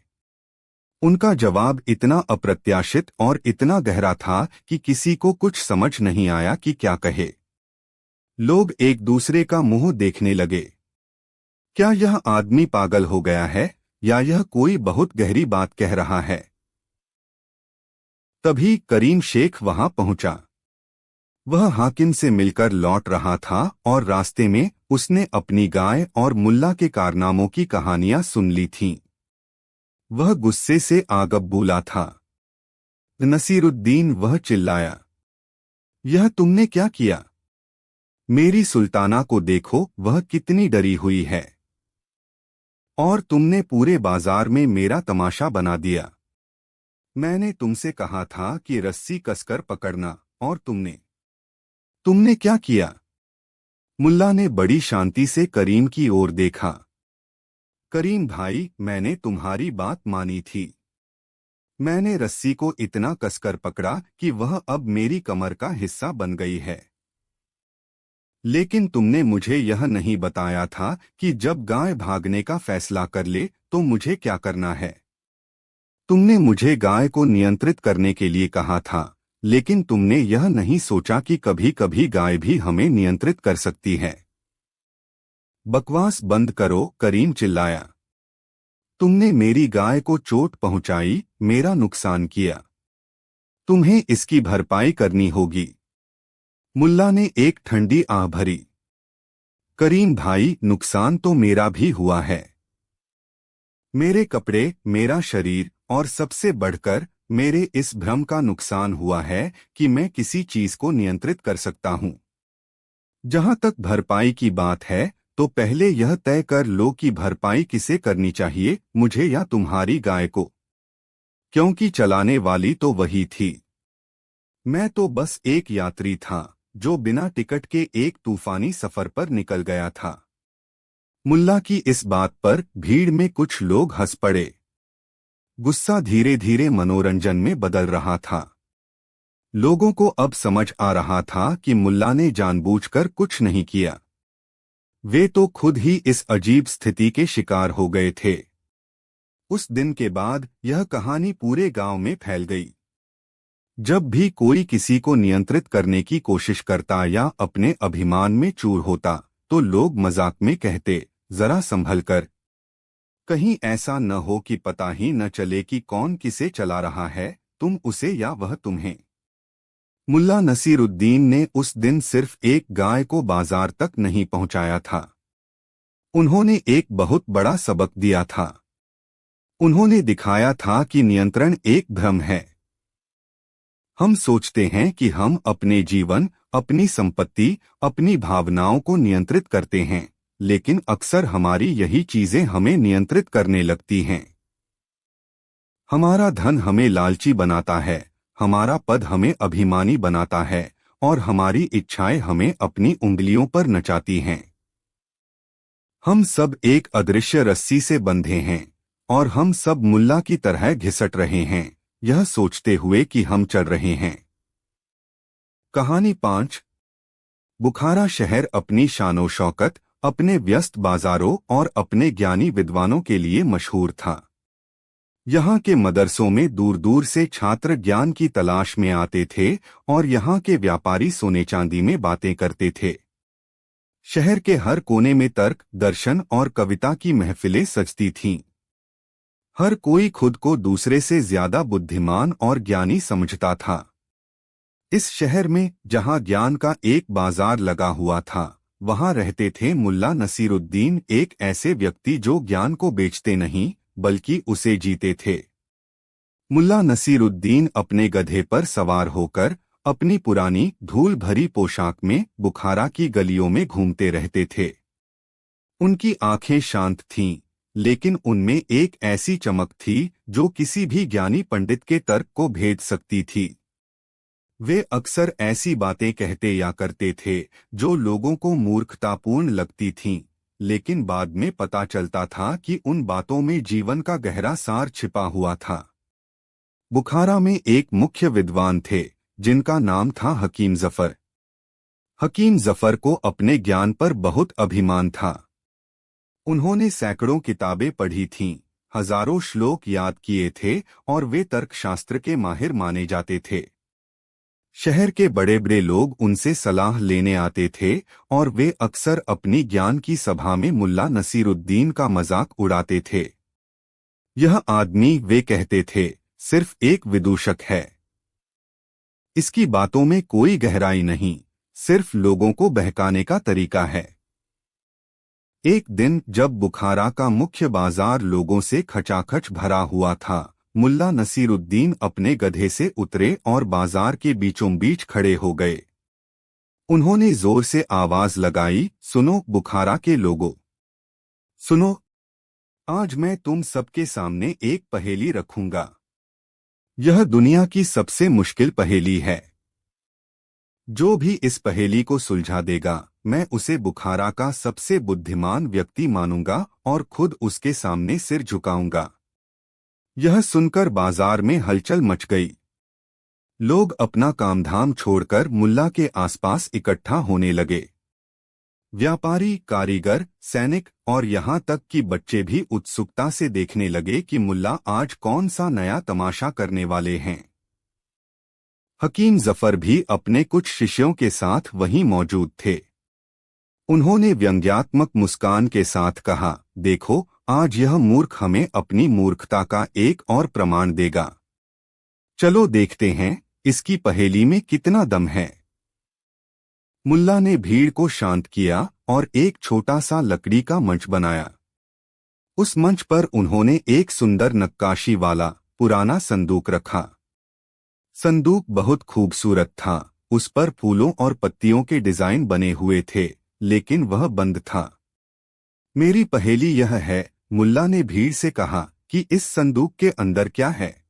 उनका जवाब इतना अप्रत्याशित और इतना गहरा था कि किसी को कुछ समझ नहीं आया कि क्या कहे। लोग एक दूसरे का मुंह देखने लगे। क्या यह आदमी पागल हो गया है, या यह कोई बहुत गहरी बात कह रहा है? तभी करीम शेख वहां पहुंचा। वह हाकिम से मिलकर लौट रहा था और रास्ते में उसने अपनी गाय और मुल्ला के कारनामों की कहानियां सुन ली थीं। वह गुस्से से आग बबूला था। नसीरुद्दीन, वह चिल्लाया, यह तुमने क्या किया? मेरी सुल्ताना को देखो, वह कितनी डरी हुई है। और तुमने पूरे बाजार में मेरा तमाशा बना दिया। मैंने तुमसे कहा था कि रस्सी कसकर पकड़ना, और तुमने क्या किया? मुल्ला ने बड़ी शांति से करीम की ओर देखा। करीम भाई, मैंने तुम्हारी बात मानी थी। मैंने रस्सी को इतना कसकर पकड़ा कि वह अब मेरी कमर का हिस्सा बन गई है। लेकिन तुमने मुझे यह नहीं बताया था कि जब गाय भागने का फैसला कर ले तो मुझे क्या करना है। तुमने मुझे गाय को नियंत्रित करने के लिए कहा था, लेकिन तुमने यह नहीं सोचा कि कभी कभी गाय भी हमें नियंत्रित कर सकती है। बकवास बंद करो, करीम चिल्लाया। तुमने मेरी गाय को चोट पहुंचाई, मेरा नुकसान किया। तुम्हें इसकी भरपाई करनी होगी। मुल्ला ने एक ठंडी आह भरी। करीम भाई, नुकसान तो मेरा भी हुआ है। मेरे कपड़े, मेरा शरीर, और सबसे बढ़कर मेरे इस भ्रम का नुकसान हुआ है कि मैं किसी चीज को नियंत्रित कर सकता हूं। जहां तक भरपाई की बात है, तो पहले यह तय कर लो कि भरपाई किसे करनी चाहिए, मुझे या तुम्हारी गाय को, क्योंकि चलाने वाली तो वही थी। मैं तो बस एक यात्री था जो बिना टिकट के एक तूफानी सफर पर निकल गया था। मुल्ला की इस बात पर भीड़ में कुछ लोग हंस पड़े। गुस्सा धीरे धीरे मनोरंजन में बदल रहा था। लोगों को अब समझ आ रहा था कि मुल्ला ने जानबूझकर कुछ नहीं किया। वे तो खुद ही इस अजीब स्थिति के शिकार हो गए थे। उस दिन के बाद यह कहानी पूरे गांव में फैल गई। जब भी कोई किसी को नियंत्रित करने की कोशिश करता या अपने अभिमान में चूर होता, तो लोग मजाक में कहते, जरा संभल कर, कहीं ऐसा न हो कि पता ही न चले कि कौन किसे चला रहा है, तुम उसे या वह तुम्हें। मुल्ला नसीरुद्दीन ने उस दिन सिर्फ एक गाय को बाजार तक नहीं पहुंचाया था। उन्होंने एक बहुत बड़ा सबक दिया था। उन्होंने दिखाया था कि नियंत्रण एक भ्रम है। हम सोचते हैं कि हम अपने जीवन, अपनी संपत्ति, अपनी भावनाओं को नियंत्रित करते हैं, लेकिन अक्सर हमारी यही चीजें हमें नियंत्रित करने लगती हैं। हमारा धन हमें लालची बनाता है, हमारा पद हमें अभिमानी बनाता है और हमारी इच्छाएं हमें अपनी उंगलियों पर नचाती हैं। हम सब एक अदृश्य रस्सी से बंधे हैं और हम सब मुल्ला की तरह घिसट रहे हैं, यह सोचते हुए कि हम चल रहे हैं। कहानी 5। बुखारा शहर अपनी शानो शौकत, अपने व्यस्त बाजारों और अपने ज्ञानी विद्वानों के लिए मशहूर था। यहाँ के मदरसों में दूर दूर से छात्र ज्ञान की तलाश में आते थे और यहाँ के व्यापारी सोने चांदी में बातें करते थे। शहर के हर कोने में तर्क, दर्शन और कविता की महफिलें सजती थीं। हर कोई खुद को दूसरे से ज्यादा बुद्धिमान और ज्ञानी समझता था। इस शहर में जहाँ ज्ञान का एक बाजार लगा हुआ था, वहाँ रहते थे मुल्ला नसीरुद्दीन, एक ऐसे व्यक्ति जो ज्ञान को बेचते नहीं बल्कि उसे जीते थे। मुल्ला नसीरुद्दीन अपने गधे पर सवार होकर अपनी पुरानी धूल भरी पोशाक में बुखारा की गलियों में घूमते रहते थे। उनकी आंखें शांत थीं, लेकिन उनमें एक ऐसी चमक थी जो किसी भी ज्ञानी पंडित के तर्क को भेद सकती थी। वे अक्सर ऐसी बातें कहते या करते थे जो लोगों को मूर्खतापूर्ण लगती थीं, लेकिन बाद में पता चलता था कि उन बातों में जीवन का गहरा सार छिपा हुआ था। बुखारा में एक मुख्य विद्वान थे जिनका नाम था हकीम जफर। हकीम जफर को अपने ज्ञान पर बहुत अभिमान था। उन्होंने सैकड़ों किताबें पढ़ी थीं, हजारों श्लोक याद किए थे और वे तर्कशास्त्र के माहिर माने जाते थे। शहर के बड़े बड़े लोग उनसे सलाह लेने आते थे और वे अक्सर अपनी ज्ञान की सभा में मुल्ला नसीरुद्दीन का मजाक उड़ाते थे। यह आदमी, वे कहते थे, सिर्फ एक विदूषक है। इसकी बातों में कोई गहराई नहीं, सिर्फ लोगों को बहकाने का तरीका है। एक दिन जब बुखारा का मुख्य बाजार लोगों से खचाखच भरा हुआ था, मुल्ला नसीरुद्दीन अपने गधे से उतरे और बाजार के बीचों बीच खड़े हो गए। उन्होंने जोर से आवाज लगाई, सुनो बुखारा के लोगों, सुनो, आज मैं तुम सबके सामने एक पहेली रखूंगा। यह दुनिया की सबसे मुश्किल पहेली है। जो भी इस पहेली को सुलझा देगा, मैं उसे बुखारा का सबसे बुद्धिमान व्यक्ति मानूंगा और खुद उसके सामने सिर झुकाऊंगा। यह सुनकर बाजार में हलचल मच गई। लोग अपना कामधाम छोड़कर मुल्ला के आसपास इकट्ठा होने लगे। व्यापारी, कारीगर, सैनिक और यहाँ तक कि बच्चे भी उत्सुकता से देखने लगे कि मुल्ला आज कौन सा नया तमाशा करने वाले हैं। हकीम जफर भी अपने कुछ शिष्यों के साथ वहीं मौजूद थे। उन्होंने व्यंग्यात्मक मुस्कान के साथ कहा, देखो, आज यह मूर्ख हमें अपनी मूर्खता का एक और प्रमाण देगा। चलो देखते हैं इसकी पहेली में कितना दम है। मुल्ला ने भीड़ को शांत किया और एक छोटा सा लकड़ी का मंच बनाया। उस मंच पर उन्होंने एक सुंदर नक्काशी वाला पुराना संदूक रखा। संदूक बहुत खूबसूरत था, उस पर फूलों और पत्तियों के डिजाइन बने हुए थे, लेकिन वह बंद था। मेरी पहेली यह है, मुल्ला ने भीड़ से कहा, कि इस संदूक के अंदर क्या है।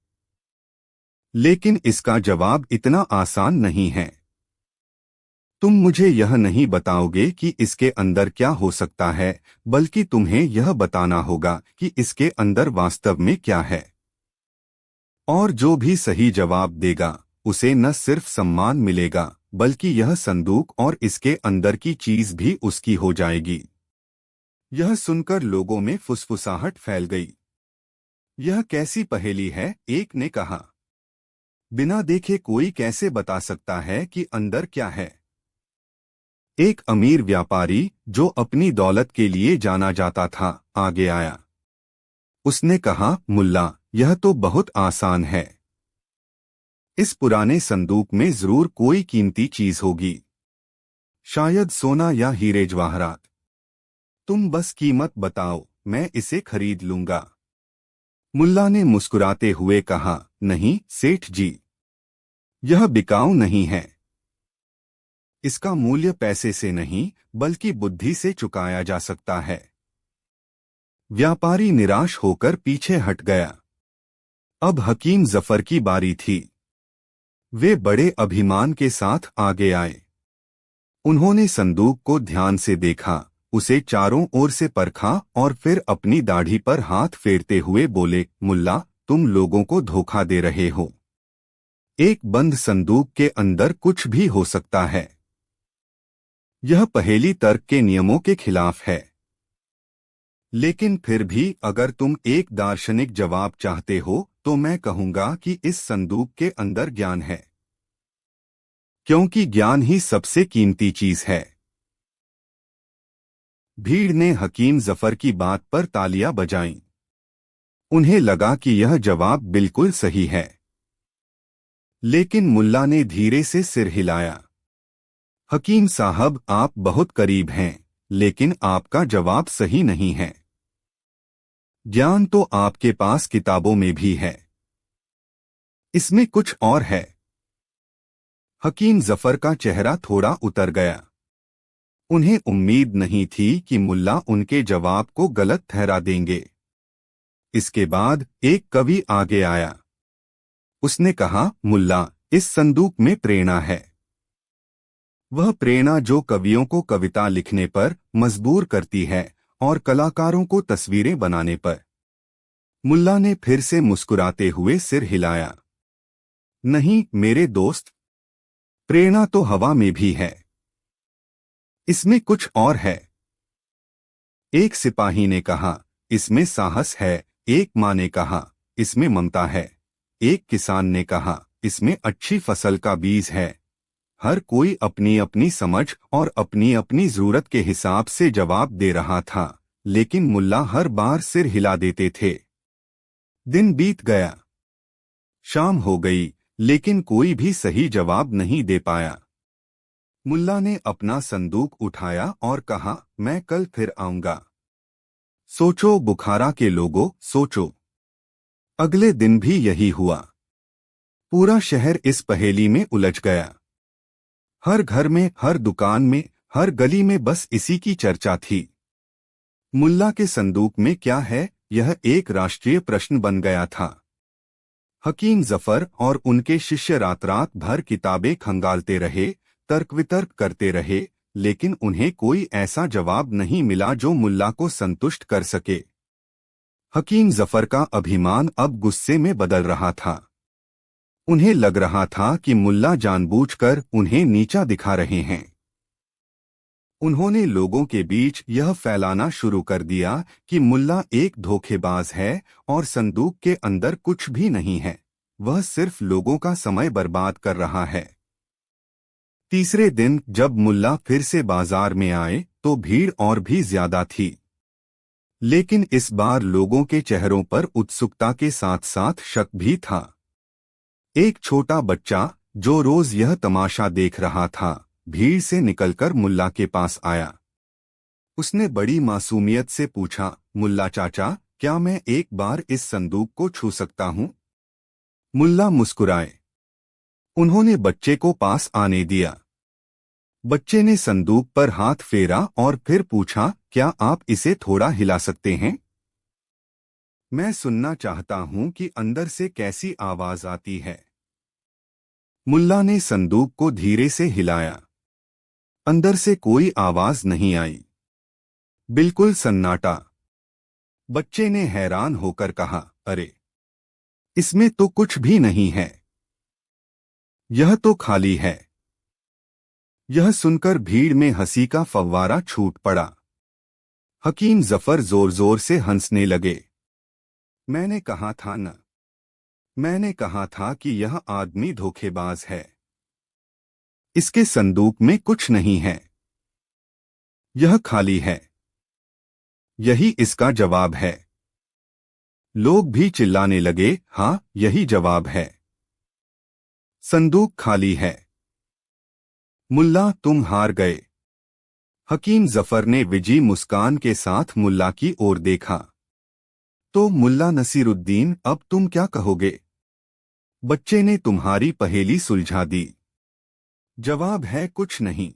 लेकिन इसका जवाब इतना आसान नहीं है। तुम मुझे यह नहीं बताओगे कि इसके अंदर क्या हो सकता है, बल्कि तुम्हें यह बताना होगा कि इसके अंदर वास्तव में क्या है। और जो भी सही जवाब देगा, उसे न सिर्फ सम्मान मिलेगा, बल्कि यह संदूक और इसके अंदर की चीज भी उसकी हो जाएगी। यह सुनकर लोगों में फुसफुसाहट फैल गई। यह कैसी पहेली है, एक ने कहा। बिना देखे कोई कैसे बता सकता है कि अंदर क्या है। एक अमीर व्यापारी, जो अपनी दौलत के लिए जाना जाता था, आगे आया। उसने कहा, मुल्ला, यह तो बहुत आसान है। इस पुराने संदूक में जरूर कोई कीमती चीज होगी, शायद सोना या हीरे जवाहरात। तुम बस कीमत बताओ, मैं इसे खरीद लूंगा। मुल्ला ने मुस्कुराते हुए कहा, नहीं सेठ जी, यह बिकाऊ नहीं है। इसका मूल्य पैसे से नहीं बल्कि बुद्धि से चुकाया जा सकता है। व्यापारी निराश होकर पीछे हट गया। अब हकीम जफर की बारी थी। वे बड़े अभिमान के साथ आगे आए। उन्होंने संदूक को ध्यान से देखा, उसे चारों ओर से परखा और फिर अपनी दाढ़ी पर हाथ फेरते हुए बोले, मुल्ला, तुम लोगों को धोखा दे रहे हो। एक बंद संदूक के अंदर कुछ भी हो सकता है। यह पहेली तर्क के नियमों के खिलाफ है। लेकिन फिर भी अगर तुम एक दार्शनिक जवाब चाहते हो तो मैं कहूंगा कि इस संदूक के अंदर ज्ञान है, क्योंकि ज्ञान ही सबसे कीमती चीज है। भीड़ ने हकीम जफर की बात पर तालियां बजाईं। उन्हें लगा कि यह जवाब बिल्कुल सही है। लेकिन मुल्ला ने धीरे से सिर हिलाया। हकीम साहब, आप बहुत करीब हैं, लेकिन आपका जवाब सही नहीं है। ज्ञान तो आपके पास किताबों में भी है, इसमें कुछ और है। हकीम जफर का चेहरा थोड़ा उतर गया। उन्हें उम्मीद नहीं थी कि मुल्ला उनके जवाब को गलत ठहरा देंगे। इसके बाद एक कवि आगे आया। उसने कहा, मुल्ला, इस संदूक में प्रेरणा है। वह प्रेरणा जो कवियों को कविता लिखने पर मजबूर करती है और कलाकारों को तस्वीरें बनाने पर। मुल्ला ने फिर से मुस्कुराते हुए सिर हिलाया। नहीं मेरे दोस्त, प्रेरणा तो हवा में भी है, इसमें कुछ और है। एक सिपाही ने कहा, इसमें साहस है। एक माँ ने कहा, इसमें ममता है। एक किसान ने कहा, इसमें अच्छी फसल का बीज है। हर कोई अपनी अपनी समझ और अपनी अपनी जरूरत के हिसाब से जवाब दे रहा था, लेकिन मुल्ला हर बार सिर हिला देते थे। दिन बीत गया, शाम हो गई, लेकिन कोई भी सही जवाब नहीं दे पाया। मुल्ला ने अपना संदूक उठाया और कहा, मैं कल फिर आऊंगा। सोचो बुखारा के लोगों, सोचो। अगले दिन भी यही हुआ। पूरा शहर इस पहेली में उलझ गया। हर घर में, हर दुकान में, हर गली में बस इसी की चर्चा थी। मुल्ला के संदूक में क्या है, यह एक राष्ट्रीय प्रश्न बन गया था। हकीम जफर और उनके शिष्य रात रात भर किताबें खंगालते रहे, तर्क वितर्क करते रहे, लेकिन उन्हें कोई ऐसा जवाब नहीं मिला जो मुल्ला को संतुष्ट कर सके। हकीम जफर का अभिमान अब गुस्से में बदल रहा था। उन्हें लग रहा था कि मुल्ला जानबूझकर उन्हें नीचा दिखा रहे हैं। उन्होंने लोगों के बीच यह फैलाना शुरू कर दिया कि मुल्ला एक धोखेबाज है और संदूक के अंदर कुछ भी नहीं है, वह सिर्फ लोगों का समय बर्बाद कर रहा है। तीसरे दिन जब मुल्ला फिर से बाजार में आए तो भीड़ और भी ज्यादा थी, लेकिन इस बार लोगों के चेहरों पर उत्सुकता के साथ साथ शक भी था। एक छोटा बच्चा जो रोज यह तमाशा देख रहा था, भीड़ से निकलकर मुल्ला के पास आया। उसने बड़ी मासूमियत से पूछा, मुल्ला चाचा, क्या मैं एक बार इस संदूक को छू सकता हूं? मुल्ला मुस्कुराए। उन्होंने बच्चे को पास आने दिया। बच्चे ने संदूक पर हाथ फेरा और फिर पूछा, क्या आप इसे थोड़ा हिला सकते हैं? मैं सुनना चाहता हूं कि अंदर से कैसी आवाज आती है। मुल्ला ने संदूक को धीरे से हिलाया। अंदर से कोई आवाज नहीं आई, बिल्कुल सन्नाटा। बच्चे ने हैरान होकर कहा, अरे, इसमें तो कुछ भी नहीं है, यह तो खाली है। यह सुनकर भीड़ में हंसी का फव्वारा छूट पड़ा। हकीम जफर जोर जोर से हंसने लगे। मैंने कहा था न, मैंने कहा था कि यह आदमी धोखेबाज है। इसके संदूक में कुछ नहीं है, यह खाली है। यही इसका जवाब है। लोग भी चिल्लाने लगे, हाँ, यही जवाब है। संदूक खाली है। मुल्ला, तुम हार गए। हकीम जफर ने विजी मुस्कान के साथ मुल्ला की ओर देखा। तो मुल्ला नसीरुद्दीन, अब तुम क्या कहोगे? बच्चे ने तुम्हारी पहेली सुलझा दी। जवाब है कुछ नहीं।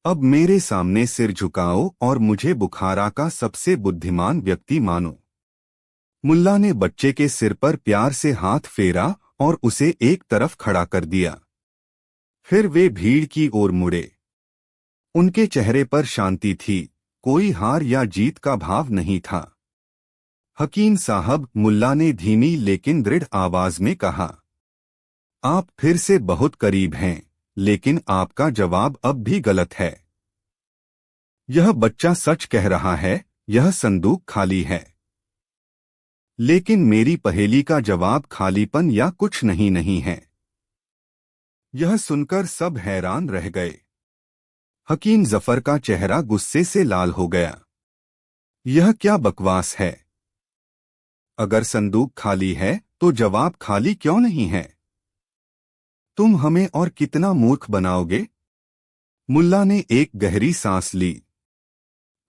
अब मेरे सामने सिर झुकाओ और मुझे बुखारा का सबसे बुद्धिमान व्यक्ति मानो। मुल्ला ने बच्चे के सिर पर प्यार से हाथ फेरा और उसे एक तरफ खड़ा कर दिया। फिर वे भीड़ की ओर मुड़े। उनके चेहरे पर शांति थी, कोई हार या जीत का भाव नहीं था। हकीम साहब, मुल्ला ने धीमी लेकिन दृढ़ आवाज में कहा, आप फिर से बहुत करीब हैं, लेकिन आपका जवाब अब भी गलत है। यह बच्चा सच कह रहा है, यह संदूक खाली है। लेकिन मेरी पहेली का जवाब खालीपन या कुछ नहीं है। यह सुनकर सब हैरान रह गए। हकीम जफर का चेहरा गुस्से से लाल हो गया। यह क्या बकवास है? अगर संदूक खाली है तो जवाब खाली क्यों नहीं है? तुम हमें और कितना मूर्ख बनाओगे? मुल्ला ने एक गहरी सांस ली।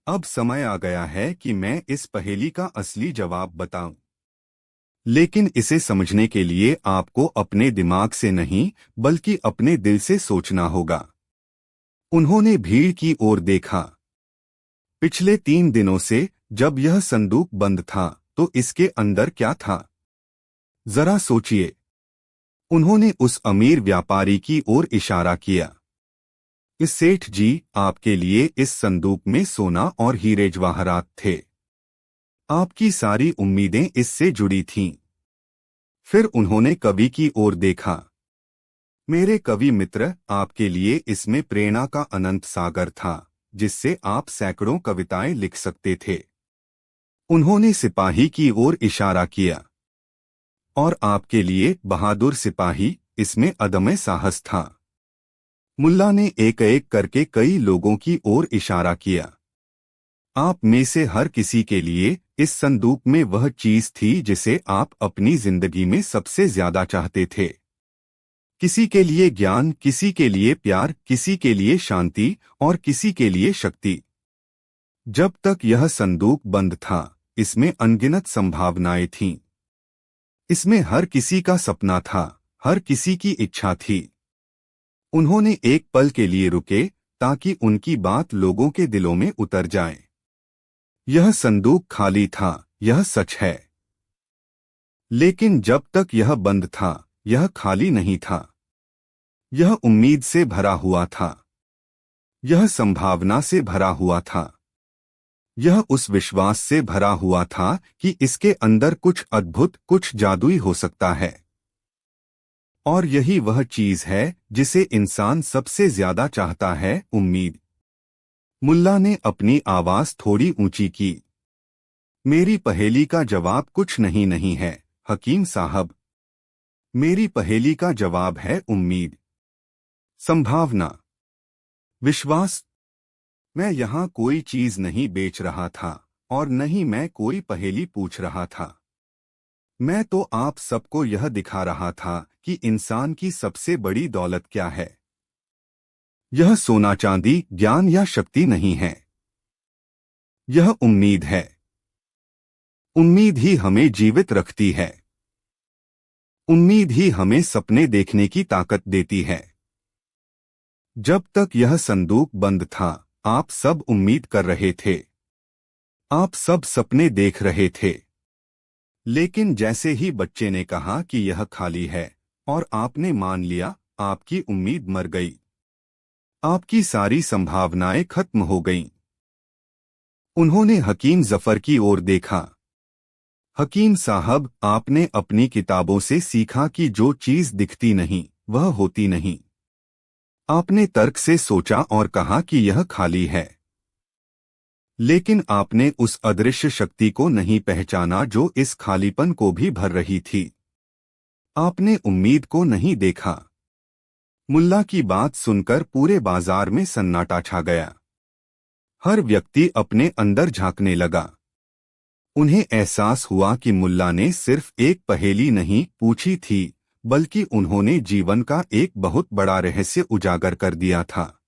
अब समय आ गया है कि मैं इस पहेली का असली जवाब बताऊं। लेकिन इसे समझने के लिए आपको अपने दिमाग से नहीं, बल्कि अपने दिल से सोचना होगा। उन्होंने भीड़ की ओर देखा। पिछले 3 दिनों से जब यह संदूक बंद था, तो इसके अंदर क्या था? जरा सोचिए। उन्होंने उस अमीर व्यापारी की ओर इशारा किया। इस सेठ जी, आपके लिए इस संदूक में सोना और हीरे जवाहरात थे। आपकी सारी उम्मीदें इससे जुड़ी थीं। फिर उन्होंने कवि की ओर देखा। मेरे कवि मित्र, आपके लिए इसमें प्रेरणा का अनंत सागर था, जिससे आप सैकड़ों कविताएं लिख सकते थे। उन्होंने सिपाही की ओर इशारा किया। और आपके लिए बहादुर सिपाही, इसमें अदम्य साहस था। मुल्ला ने एक एक करके कई लोगों की ओर इशारा किया। आप में से हर किसी के लिए इस संदूक में वह चीज थी जिसे आप अपनी जिंदगी में सबसे ज्यादा चाहते थे। किसी के लिए ज्ञान, किसी के लिए प्यार, किसी के लिए शांति और किसी के लिए शक्ति। जब तक यह संदूक बंद था, इसमें अनगिनत संभावनाएं थीं। इसमें हर किसी का सपना था, हर किसी की इच्छा थी। उन्होंने एक पल के लिए रुके ताकि उनकी बात लोगों के दिलों में उतर जाए। यह संदूक खाली था, यह सच है। लेकिन जब तक यह बंद था, यह खाली नहीं था। यह उम्मीद से भरा हुआ था। यह संभावना से भरा हुआ था। यह उस विश्वास से भरा हुआ था कि इसके अंदर कुछ अद्भुत, कुछ जादुई हो सकता है। और यही वह चीज है जिसे इंसान सबसे ज्यादा चाहता है, उम्मीद। मुल्ला ने अपनी आवाज थोड़ी ऊंची की। मेरी पहेली का जवाब कुछ नहीं है, हकीम साहब। मेरी पहेली का जवाब है उम्मीद, संभावना, विश्वास। मैं यहाँ कोई चीज नहीं बेच रहा था और न ही मैं कोई पहेली पूछ रहा था। मैं तो आप सबको यह दिखा रहा था कि इंसान की सबसे बड़ी दौलत क्या है। यह सोना चांदी, ज्ञान या शक्ति नहीं है। यह उम्मीद है। उम्मीद ही हमें जीवित रखती है। उम्मीद ही हमें सपने देखने की ताकत देती है। जब तक यह संदूक बंद था, आप सब उम्मीद कर रहे थे। आप सब सपने देख रहे थे। लेकिन जैसे ही बच्चे ने कहा कि यह खाली है और आपने मान लिया, आपकी उम्मीद मर गई। आपकी सारी संभावनाएं खत्म हो गईं। उन्होंने हकीम जफर की ओर देखा। हकीम साहब, आपने अपनी किताबों से सीखा कि जो चीज दिखती नहीं, वह होती नहीं। आपने तर्क से सोचा और कहा कि यह खाली है। लेकिन आपने उस अदृश्य शक्ति को नहीं पहचाना जो इस खालीपन को भी भर रही थी। आपने उम्मीद को नहीं देखा। मुल्ला की बात सुनकर पूरे बाजार में सन्नाटा छा गया। हर व्यक्ति अपने अंदर झांकने लगा। उन्हें एहसास हुआ कि मुल्ला ने सिर्फ एक पहेली नहीं पूछी थी, बल्कि उन्होंने जीवन का एक बहुत बड़ा रहस्य उजागर कर दिया था।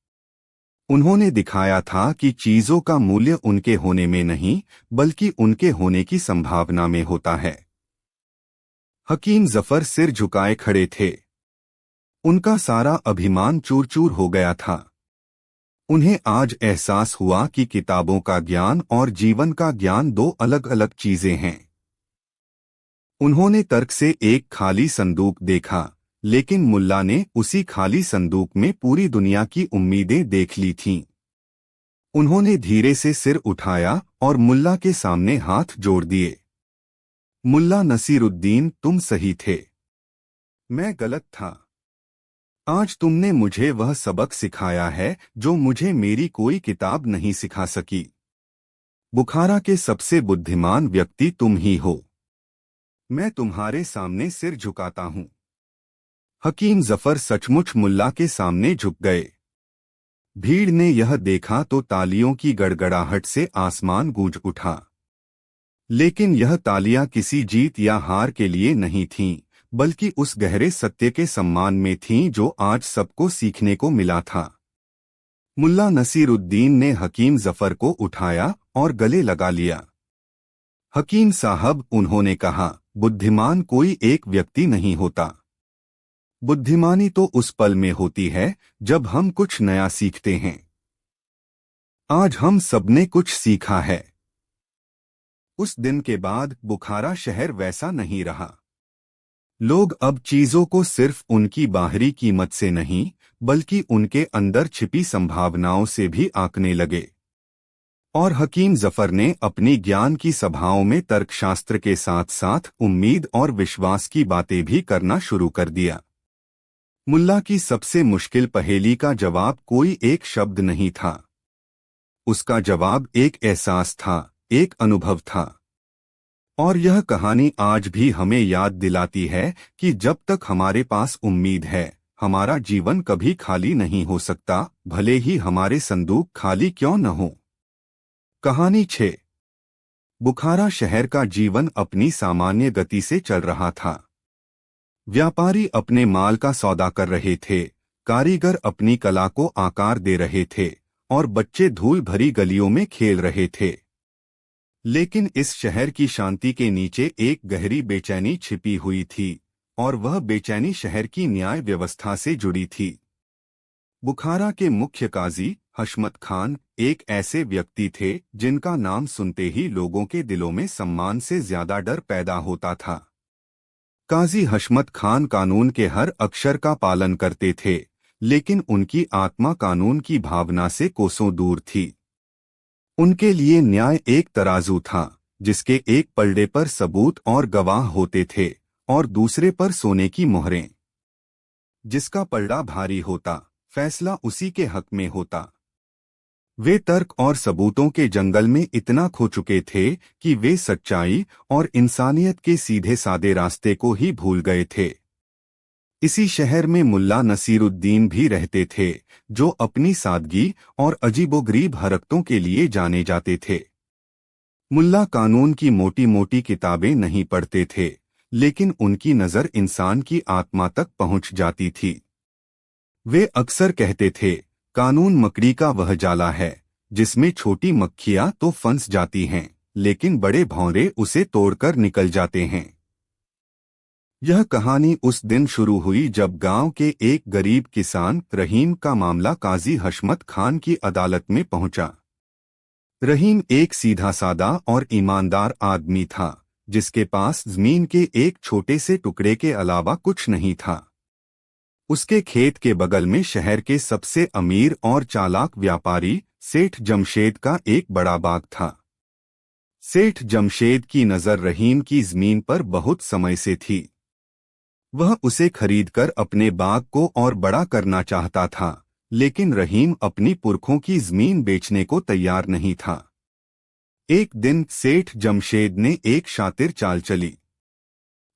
उन्होंने दिखाया था कि चीजों का मूल्य उनके होने में नहीं बल्कि उनके होने की संभावना में होता है। हकीम जफर सिर झुकाए खड़े थे। उनका सारा अभिमान चूर चूर हो गया था। उन्हें आज एहसास हुआ कि किताबों का ज्ञान और जीवन का ज्ञान दो अलग अलग चीजें हैं। उन्होंने तर्क से एक खाली संदूक देखा, लेकिन मुल्ला ने उसी खाली संदूक में पूरी दुनिया की उम्मीदें देख ली थीं। उन्होंने धीरे से सिर उठाया और मुल्ला के सामने हाथ जोड़ दिए। मुल्ला नसीरुद्दीन, तुम सही थे, मैं गलत था। आज तुमने मुझे वह सबक सिखाया है जो मुझे मेरी कोई किताब नहीं सिखा सकी। बुखारा के सबसे बुद्धिमान व्यक्ति तुम ही हो। मैं तुम्हारे सामने सिर झुकाता हूं। हकीम जफर सचमुच मुल्ला के सामने झुक गए। भीड़ ने यह देखा तो तालियों की गड़गड़ाहट से आसमान गूंज उठा। लेकिन यह तालियां किसी जीत या हार के लिए नहीं थीं, बल्कि उस गहरे सत्य के सम्मान में थीं जो आज सबको सीखने को मिला था। मुल्ला नसीरुद्दीन ने हकीम जफर को उठाया और गले लगा लिया। हकीम साहब, उन्होंने कहा, बुद्धिमान कोई एक व्यक्ति नहीं होता। बुद्धिमानी तो उस पल में होती है जब हम कुछ नया सीखते हैं। आज हम सबने कुछ सीखा है। उस दिन के बाद बुखारा शहर वैसा नहीं रहा। लोग अब चीजों को सिर्फ उनकी बाहरी कीमत से नहीं बल्कि उनके अंदर छिपी संभावनाओं से भी आंकने लगे। और हकीम जफर ने अपनी ज्ञान की सभाओं में तर्कशास्त्र के साथ साथ उम्मीद और विश्वास की बातें भी करना शुरू कर दिया। मुल्ला की सबसे मुश्किल पहेली का जवाब कोई एक शब्द नहीं था। उसका जवाब एक एहसास था, एक अनुभव था। और यह कहानी आज भी हमें याद दिलाती है कि जब तक हमारे पास उम्मीद है, हमारा जीवन कभी खाली नहीं हो सकता, भले ही हमारे संदूक खाली क्यों न हो। कहानी 6। बुखारा शहर का जीवन अपनी सामान्य गति से चल रहा था। व्यापारी अपने माल का सौदा कर रहे थे, कारीगर अपनी कला को आकार दे रहे थे और बच्चे धूल भरी गलियों में खेल रहे थे। लेकिन इस शहर की शांति के नीचे एक गहरी बेचैनी छिपी हुई थी, और वह बेचैनी शहर की न्याय व्यवस्था से जुड़ी थी। बुखारा के मुख्य काजी हशमत खान एक ऐसे व्यक्ति थे जिनका नाम सुनते ही लोगों के दिलों में सम्मान से ज्यादा डर पैदा होता था। काजी हशमत खान कानून के हर अक्षर का पालन करते थे, लेकिन उनकी आत्मा कानून की भावना से कोसों दूर थी। उनके लिए न्याय एक तराजू था, जिसके एक पलड़े पर सबूत और गवाह होते थे और दूसरे पर सोने की मोहरें। जिसका पलड़ा भारी होता, फैसला उसी के हक में होता। वे तर्क और सबूतों के जंगल में इतना खो चुके थे कि वे सच्चाई और इंसानियत के सीधे सादे रास्ते को ही भूल गए थे। इसी शहर में मुल्ला नसीरुद्दीन भी रहते थे, जो अपनी सादगी और अजीबोगरीब हरकतों के लिए जाने जाते थे। मुल्ला कानून की मोटी मोटी किताबें नहीं पढ़ते थे, लेकिन उनकी नज़र इंसान की आत्मा तक पहुंच जाती थी। वे अक्सर कहते थे, कानून मकड़ी का वह जाला है जिसमें छोटी मक्खियां तो फंस जाती हैं, लेकिन बड़े भौंरे उसे तोड़कर निकल जाते हैं। यह कहानी उस दिन शुरू हुई जब गांव के एक गरीब किसान रहीम का मामला काजी हशमत खान की अदालत में पहुंचा। रहीम एक सीधा सादा और ईमानदार आदमी था, जिसके पास जमीन के एक छोटे से टुकड़े के अलावा कुछ नहीं था। उसके खेत के बगल में शहर के सबसे अमीर और चालाक व्यापारी सेठ जमशेद का एक बड़ा बाग था। सेठ जमशेद की नज़र रहीम की जमीन पर बहुत समय से थी। वह उसे खरीदकर अपने बाग को और बड़ा करना चाहता था, लेकिन रहीम अपनी पुरखों की जमीन बेचने को तैयार नहीं था। एक दिन सेठ जमशेद ने एक शातिर चाल चली।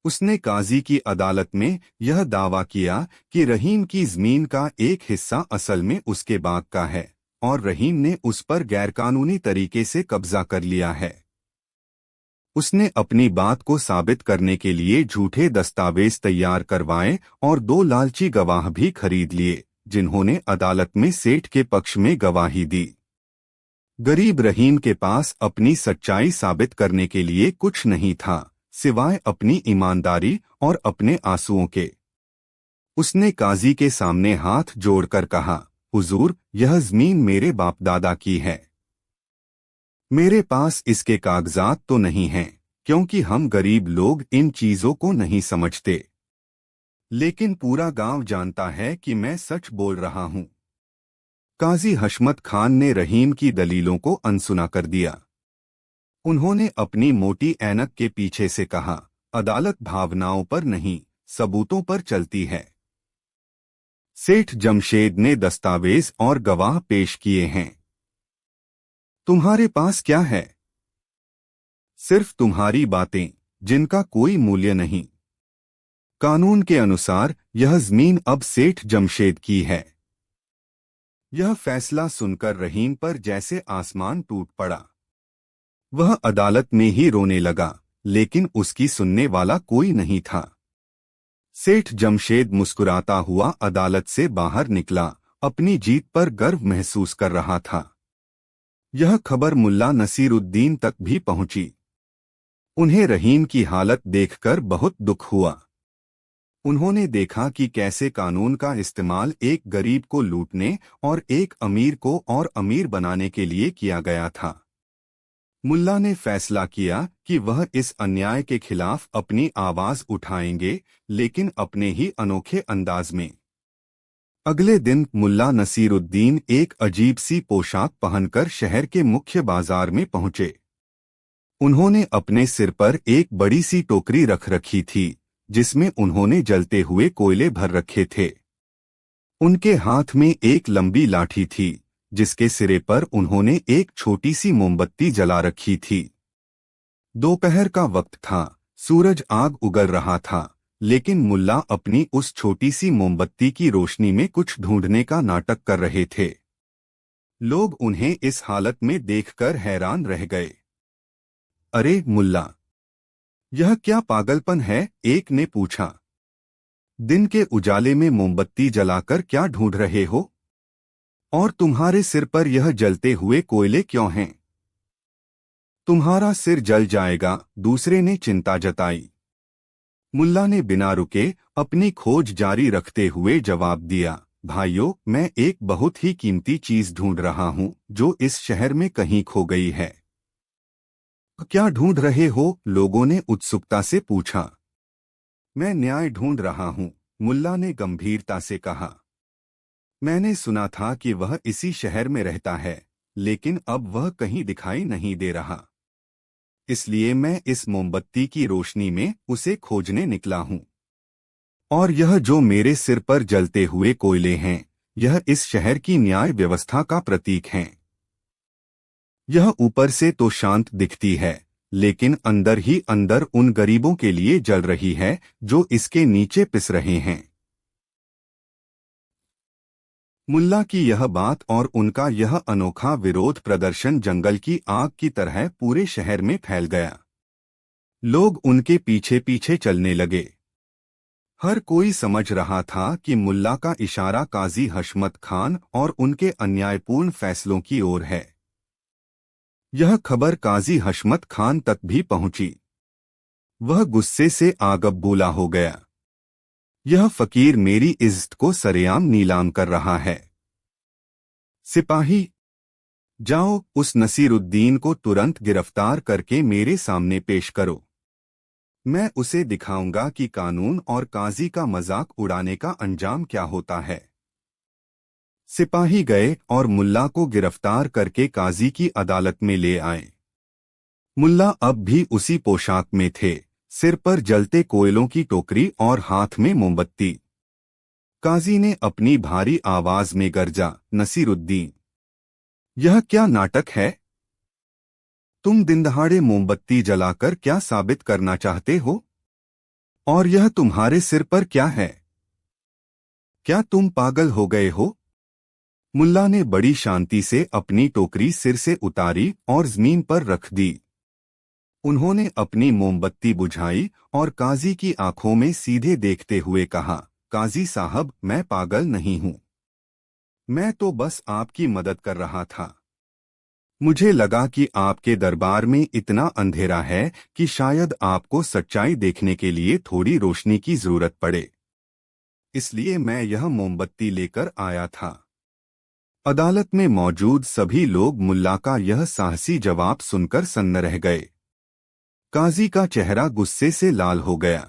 उसने काजी की अदालत में यह दावा किया कि रहीम की जमीन का एक हिस्सा असल में उसके बाग का है और रहीम ने उस पर गैरकानूनी तरीके से कब्जा कर लिया है। उसने अपनी बात को साबित करने के लिए झूठे दस्तावेज तैयार करवाए और 2 लालची गवाह भी खरीद लिए, जिन्होंने अदालत में सेठ के पक्ष में गवाही दी। गरीब रहीम के पास अपनी सच्चाई साबित करने के लिए कुछ नहीं था सिवाय अपनी ईमानदारी और अपने आंसुओं के। उसने काजी के सामने हाथ जोड़कर कहा, हुजूर, यह जमीन मेरे बाप दादा की है। मेरे पास इसके कागजात तो नहीं हैं, क्योंकि हम गरीब लोग इन चीजों को नहीं समझते। लेकिन पूरा गांव जानता है कि मैं सच बोल रहा हूं। काजी हशमत खान ने रहीम की दलीलों को अनसुना कर दिया। उन्होंने अपनी मोटी ऐनक के पीछे से कहा, अदालत भावनाओं पर नहीं, सबूतों पर चलती है। सेठ जमशेद ने दस्तावेज और गवाह पेश किए हैं। तुम्हारे पास क्या है? सिर्फ तुम्हारी बातें, जिनका कोई मूल्य नहीं। कानून के अनुसार यह जमीन अब सेठ जमशेद की है। यह फैसला सुनकर रहीम पर जैसे आसमान टूट पड़ा। वह अदालत में ही रोने लगा, लेकिन उसकी सुनने वाला कोई नहीं था। सेठ जमशेद मुस्कुराता हुआ अदालत से बाहर निकला, अपनी जीत पर गर्व महसूस कर रहा था। यह खबर मुल्ला नसीरुद्दीन तक भी पहुंची। उन्हें रहीम की हालत देखकर बहुत दुख हुआ। उन्होंने देखा कि कैसे कानून का इस्तेमाल एक गरीब को लूटने और एक अमीर को और अमीर बनाने के लिए किया गया था। मुल्ला ने फैसला किया कि वह इस अन्याय के खिलाफ अपनी आवाज उठाएंगे, लेकिन अपने ही अनोखे अंदाज में। अगले दिन मुल्ला नसीरुद्दीन एक अजीब सी पोशाक पहनकर शहर के मुख्य बाजार में पहुंचे। उन्होंने अपने सिर पर एक बड़ी सी टोकरी रख रखी थी, जिसमें उन्होंने जलते हुए कोयले भर रखे थे। उनके हाथ में एक लंबी लाठी थी, जिसके सिरे पर उन्होंने एक छोटी सी मोमबत्ती जला रखी थी। दोपहर का वक्त था, सूरज आग उगल रहा था, लेकिन मुल्ला अपनी उस छोटी सी मोमबत्ती की रोशनी में कुछ ढूंढने का नाटक कर रहे थे। लोग उन्हें इस हालत में देखकर हैरान रह गए। अरे मुल्ला, यह क्या पागलपन है? एक ने पूछा। दिन के उजाले में मोमबत्ती जलाकर क्या ढूंढ रहे हो? और तुम्हारे सिर पर यह जलते हुए कोयले क्यों हैं? तुम्हारा सिर जल जाएगा, दूसरे ने चिंता जताई। मुल्ला ने बिना रुके अपनी खोज जारी रखते हुए जवाब दिया, भाइयों, मैं एक बहुत ही कीमती चीज ढूंढ रहा हूं, जो इस शहर में कहीं खो गई है। क्या ढूंढ रहे हो? लोगों ने उत्सुकता से पूछा। मैं न्याय ढूंढ रहा हूं, मुल्ला ने गंभीरता से कहा। मैंने सुना था कि वह इसी शहर में रहता है, लेकिन अब वह कहीं दिखाई नहीं दे रहा। इसलिए मैं इस मोमबत्ती की रोशनी में उसे खोजने निकला हूं। और यह जो मेरे सिर पर जलते हुए कोयले हैं, यह इस शहर की न्याय व्यवस्था का प्रतीक हैं। यह ऊपर से तो शांत दिखती है, लेकिन अंदर ही अंदर उन गरीबों के लिए जल रही है जो इसके नीचे पिस रहे हैं। मुल्ला की यह बात और उनका यह अनोखा विरोध प्रदर्शन जंगल की आग की तरह पूरे शहर में फैल गया। लोग उनके पीछे पीछे चलने लगे। हर कोई समझ रहा था कि मुल्ला का इशारा काजी हशमत खान और उनके अन्यायपूर्ण फैसलों की ओर है। यह खबर काजी हशमत खान तक भी पहुंची। वह गुस्से से आग बबूला हो गया। यह फकीर मेरी इज्जत को सरेआम नीलाम कर रहा है। सिपाही, जाओ, उस नसीरुद्दीन को तुरंत गिरफ्तार करके मेरे सामने पेश करो। मैं उसे दिखाऊंगा कि कानून और काजी का मजाक उड़ाने का अंजाम क्या होता है। सिपाही गए और मुल्ला को गिरफ्तार करके काजी की अदालत में ले आए। मुल्ला अब भी उसी पोशाक में थे, सिर पर जलते कोयलों की टोकरी और हाथ में मोमबत्ती। काजी ने अपनी भारी आवाज में गरजा, नसीरुद्दीन, यह क्या नाटक है? तुम दिनदहाड़े मोमबत्ती जलाकर क्या साबित करना चाहते हो? और यह तुम्हारे सिर पर क्या है? क्या तुम पागल हो गए हो? मुल्ला ने बड़ी शांति से अपनी टोकरी सिर से उतारी और जमीन पर रख दी। उन्होंने अपनी मोमबत्ती बुझाई और काजी की आंखों में सीधे देखते हुए कहा, काजी साहब, मैं पागल नहीं हूं। मैं तो बस आपकी मदद कर रहा था। मुझे लगा कि आपके दरबार में इतना अंधेरा है कि शायद आपको सच्चाई देखने के लिए थोड़ी रोशनी की जरूरत पड़े, इसलिए मैं यह मोमबत्ती लेकर आया था। अदालत में मौजूद सभी लोग मुल्ला का यह साहसी जवाब सुनकर सन्न रह गए। काजी का चेहरा गुस्से से लाल हो गया।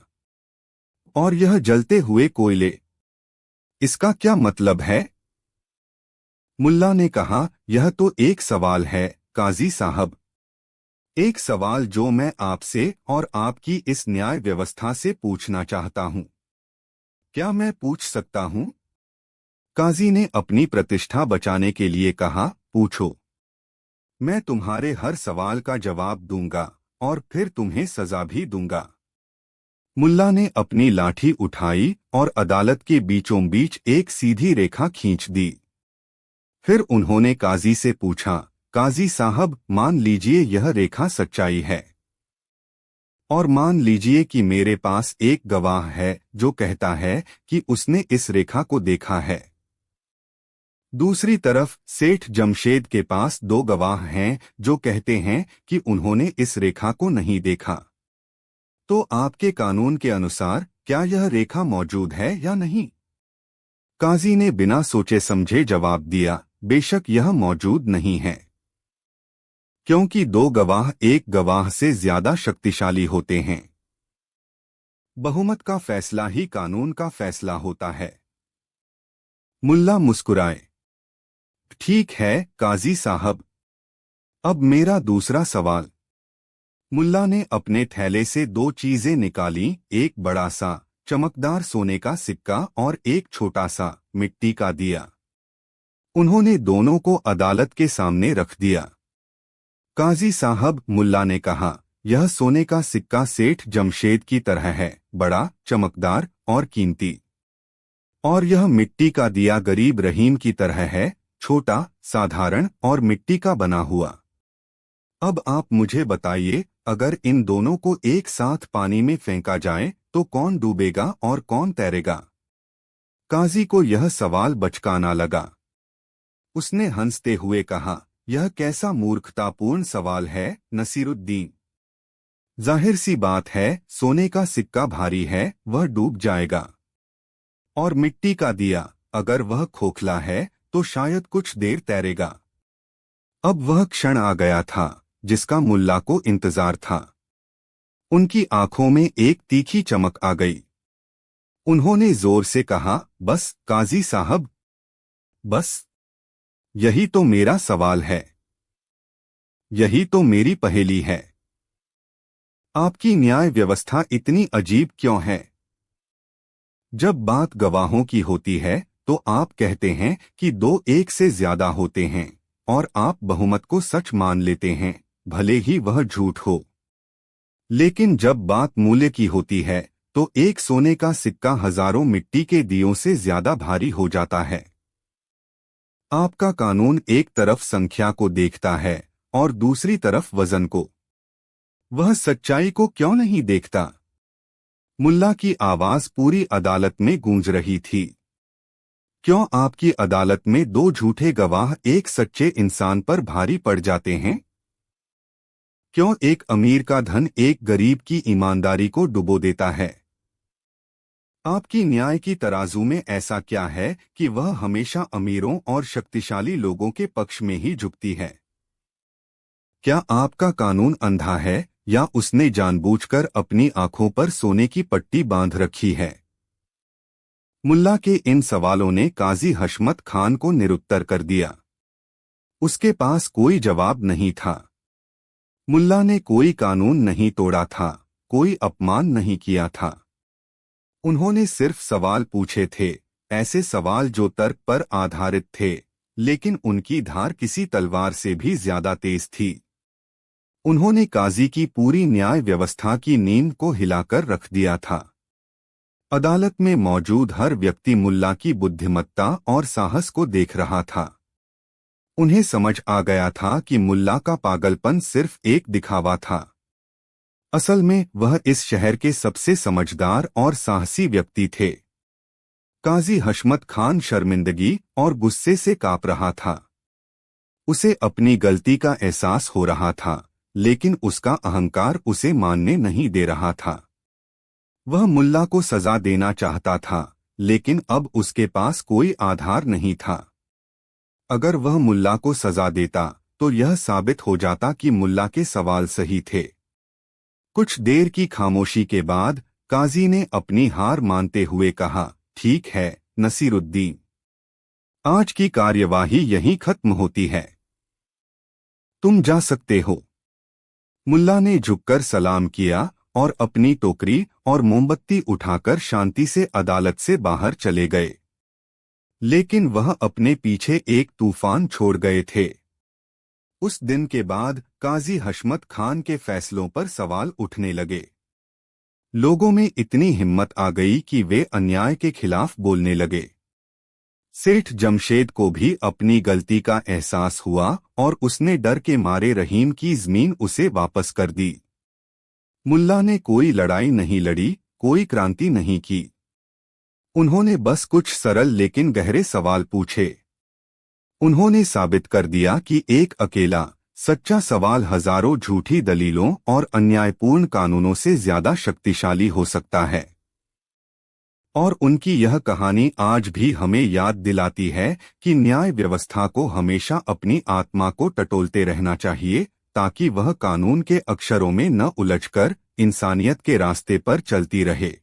और यह जलते हुए कोयले, इसका क्या मतलब है? मुल्ला ने कहा, यह तो एक सवाल है काजी साहब। एक सवाल जो मैं आपसे और आपकी इस न्याय व्यवस्था से पूछना चाहता हूं। क्या मैं पूछ सकता हूं? काजी ने अपनी प्रतिष्ठा बचाने के लिए कहा, पूछो। मैं तुम्हारे हर सवाल का जवाब दूंगा और फिर तुम्हें सजा भी दूंगा। मुल्ला ने अपनी लाठी उठाई और अदालत के बीचों बीच एक सीधी रेखा खींच दी। फिर उन्होंने काजी से पूछा, काजी साहब, मान लीजिए यह रेखा सच्चाई है, और मान लीजिए कि मेरे पास एक गवाह है जो कहता है कि उसने इस रेखा को देखा है। दूसरी तरफ सेठ जमशेद के पास दो गवाह हैं जो कहते हैं कि उन्होंने इस रेखा को नहीं देखा। तो आपके कानून के अनुसार क्या यह रेखा मौजूद है या नहीं? काजी ने बिना सोचे समझे जवाब दिया, बेशक यह मौजूद नहीं है, क्योंकि दो गवाह एक गवाह से ज्यादा शक्तिशाली होते हैं। बहुमत का फैसला ही कानून का फैसला होता है। मुल्ला मुस्कुराए। ठीक है काजी साहब, अब मेरा दूसरा सवाल। मुल्ला ने अपने थैले से दो चीजें निकाली, एक बड़ा सा चमकदार सोने का सिक्का और एक छोटा सा मिट्टी का दिया। उन्होंने दोनों को अदालत के सामने रख दिया। काजी साहब, मुल्ला ने कहा, यह सोने का सिक्का सेठ जमशेद की तरह है, बड़ा, चमकदार और कीमती। और यह मिट्टी का दिया गरीब रहीम की तरह है, छोटा, साधारण और मिट्टी का बना हुआ। अब आप मुझे बताइए, अगर इन दोनों को एक साथ पानी में फेंका जाए तो कौन डूबेगा और कौन तैरेगा? काजी को यह सवाल बचकाना लगा। उसने हंसते हुए कहा, यह कैसा मूर्खतापूर्ण सवाल है नसीरुद्दीन। जाहिर सी बात है, सोने का सिक्का भारी है, वह डूब जाएगा। और मिट्टी का दिया, अगर वह खोखला है तो शायद कुछ देर तैरेगा। अब वह क्षण आ गया था जिसका मुल्ला को इंतजार था। उनकी आंखों में एक तीखी चमक आ गई। उन्होंने जोर से कहा, बस काजी साहब, बस। यही तो मेरा सवाल है, यही तो मेरी पहेली है। आपकी न्याय व्यवस्था इतनी अजीब क्यों है? जब बात गवाहों की होती है तो आप कहते हैं कि दो एक से ज्यादा होते हैं, और आप बहुमत को सच मान लेते हैं, भले ही वह झूठ हो। लेकिन जब बात मूल्य की होती है तो एक सोने का सिक्का हजारों मिट्टी के दियों से ज्यादा भारी हो जाता है। आपका कानून एक तरफ संख्या को देखता है और दूसरी तरफ वजन को। वह सच्चाई को क्यों नहीं देखता? मुल्ला की आवाज पूरी अदालत में गूंज रही थी। क्यों आपकी अदालत में दो झूठे गवाह एक सच्चे इंसान पर भारी पड़ जाते हैं? क्यों एक अमीर का धन एक गरीब की ईमानदारी को डुबो देता है? आपकी न्याय की तराजू में ऐसा क्या है कि वह हमेशा अमीरों और शक्तिशाली लोगों के पक्ष में ही झुकती है? क्या आपका कानून अंधा है या उसने जानबूझकर अपनी आंखों पर सोने की पट्टी बांध रखी है? मुल्ला के इन सवालों ने काजी हशमत खान को निरुत्तर कर दिया। उसके पास कोई जवाब नहीं था। मुल्ला ने कोई कानून नहीं तोड़ा था, कोई अपमान नहीं किया था। उन्होंने सिर्फ सवाल पूछे थे, ऐसे सवाल जो तर्क पर आधारित थे, लेकिन उनकी धार किसी तलवार से भी ज्यादा तेज थी। उन्होंने काजी की पूरी न्याय व्यवस्था की नींद को हिलाकर रख दिया था। अदालत में मौजूद हर व्यक्ति मुल्ला की बुद्धिमत्ता और साहस को देख रहा था। उन्हें समझ आ गया था कि मुल्ला का पागलपन सिर्फ एक दिखावा था। असल में वह इस शहर के सबसे समझदार और साहसी व्यक्ति थे। काजी हशमत खान शर्मिंदगी और गुस्से से कांप रहा था। उसे अपनी गलती का एहसास हो रहा था, लेकिन उसका अहंकार उसे मानने नहीं दे रहा था। वह मुल्ला को सजा देना चाहता था, लेकिन अब उसके पास कोई आधार नहीं था। अगर वह मुल्ला को सजा देता तो यह साबित हो जाता कि मुल्ला के सवाल सही थे। कुछ देर की खामोशी के बाद काजी ने अपनी हार मानते हुए कहा, ठीक है नसीरुद्दीन, आज की कार्यवाही यहीं खत्म होती है, तुम जा सकते हो। मुल्ला ने झुककर सलाम किया और अपनी टोकरी और मोमबत्ती उठाकर शांति से अदालत से बाहर चले गए। लेकिन वह अपने पीछे एक तूफान छोड़ गए थे। उस दिन के बाद काजी हशमत खान के फैसलों पर सवाल उठने लगे। लोगों में इतनी हिम्मत आ गई कि वे अन्याय के खिलाफ बोलने लगे। सेठ जमशेद को भी अपनी गलती का एहसास हुआ और उसने डर के मारे रहीम की जमीन उसे वापस कर दी। मुल्ला ने कोई लड़ाई नहीं लड़ी, कोई क्रांति नहीं की। उन्होंने बस कुछ सरल लेकिन गहरे सवाल पूछे। उन्होंने साबित कर दिया कि एक अकेला सच्चा सवाल हजारों झूठी दलीलों और अन्यायपूर्ण कानूनों से ज्यादा शक्तिशाली हो सकता है। और उनकी यह कहानी आज भी हमें याद दिलाती है कि न्याय व्यवस्था को हमेशा अपनी आत्मा को टटोलते रहना चाहिए, ताकि वह कानून के अक्षरों में न उलझकर इंसानियत के रास्ते पर चलती रहे।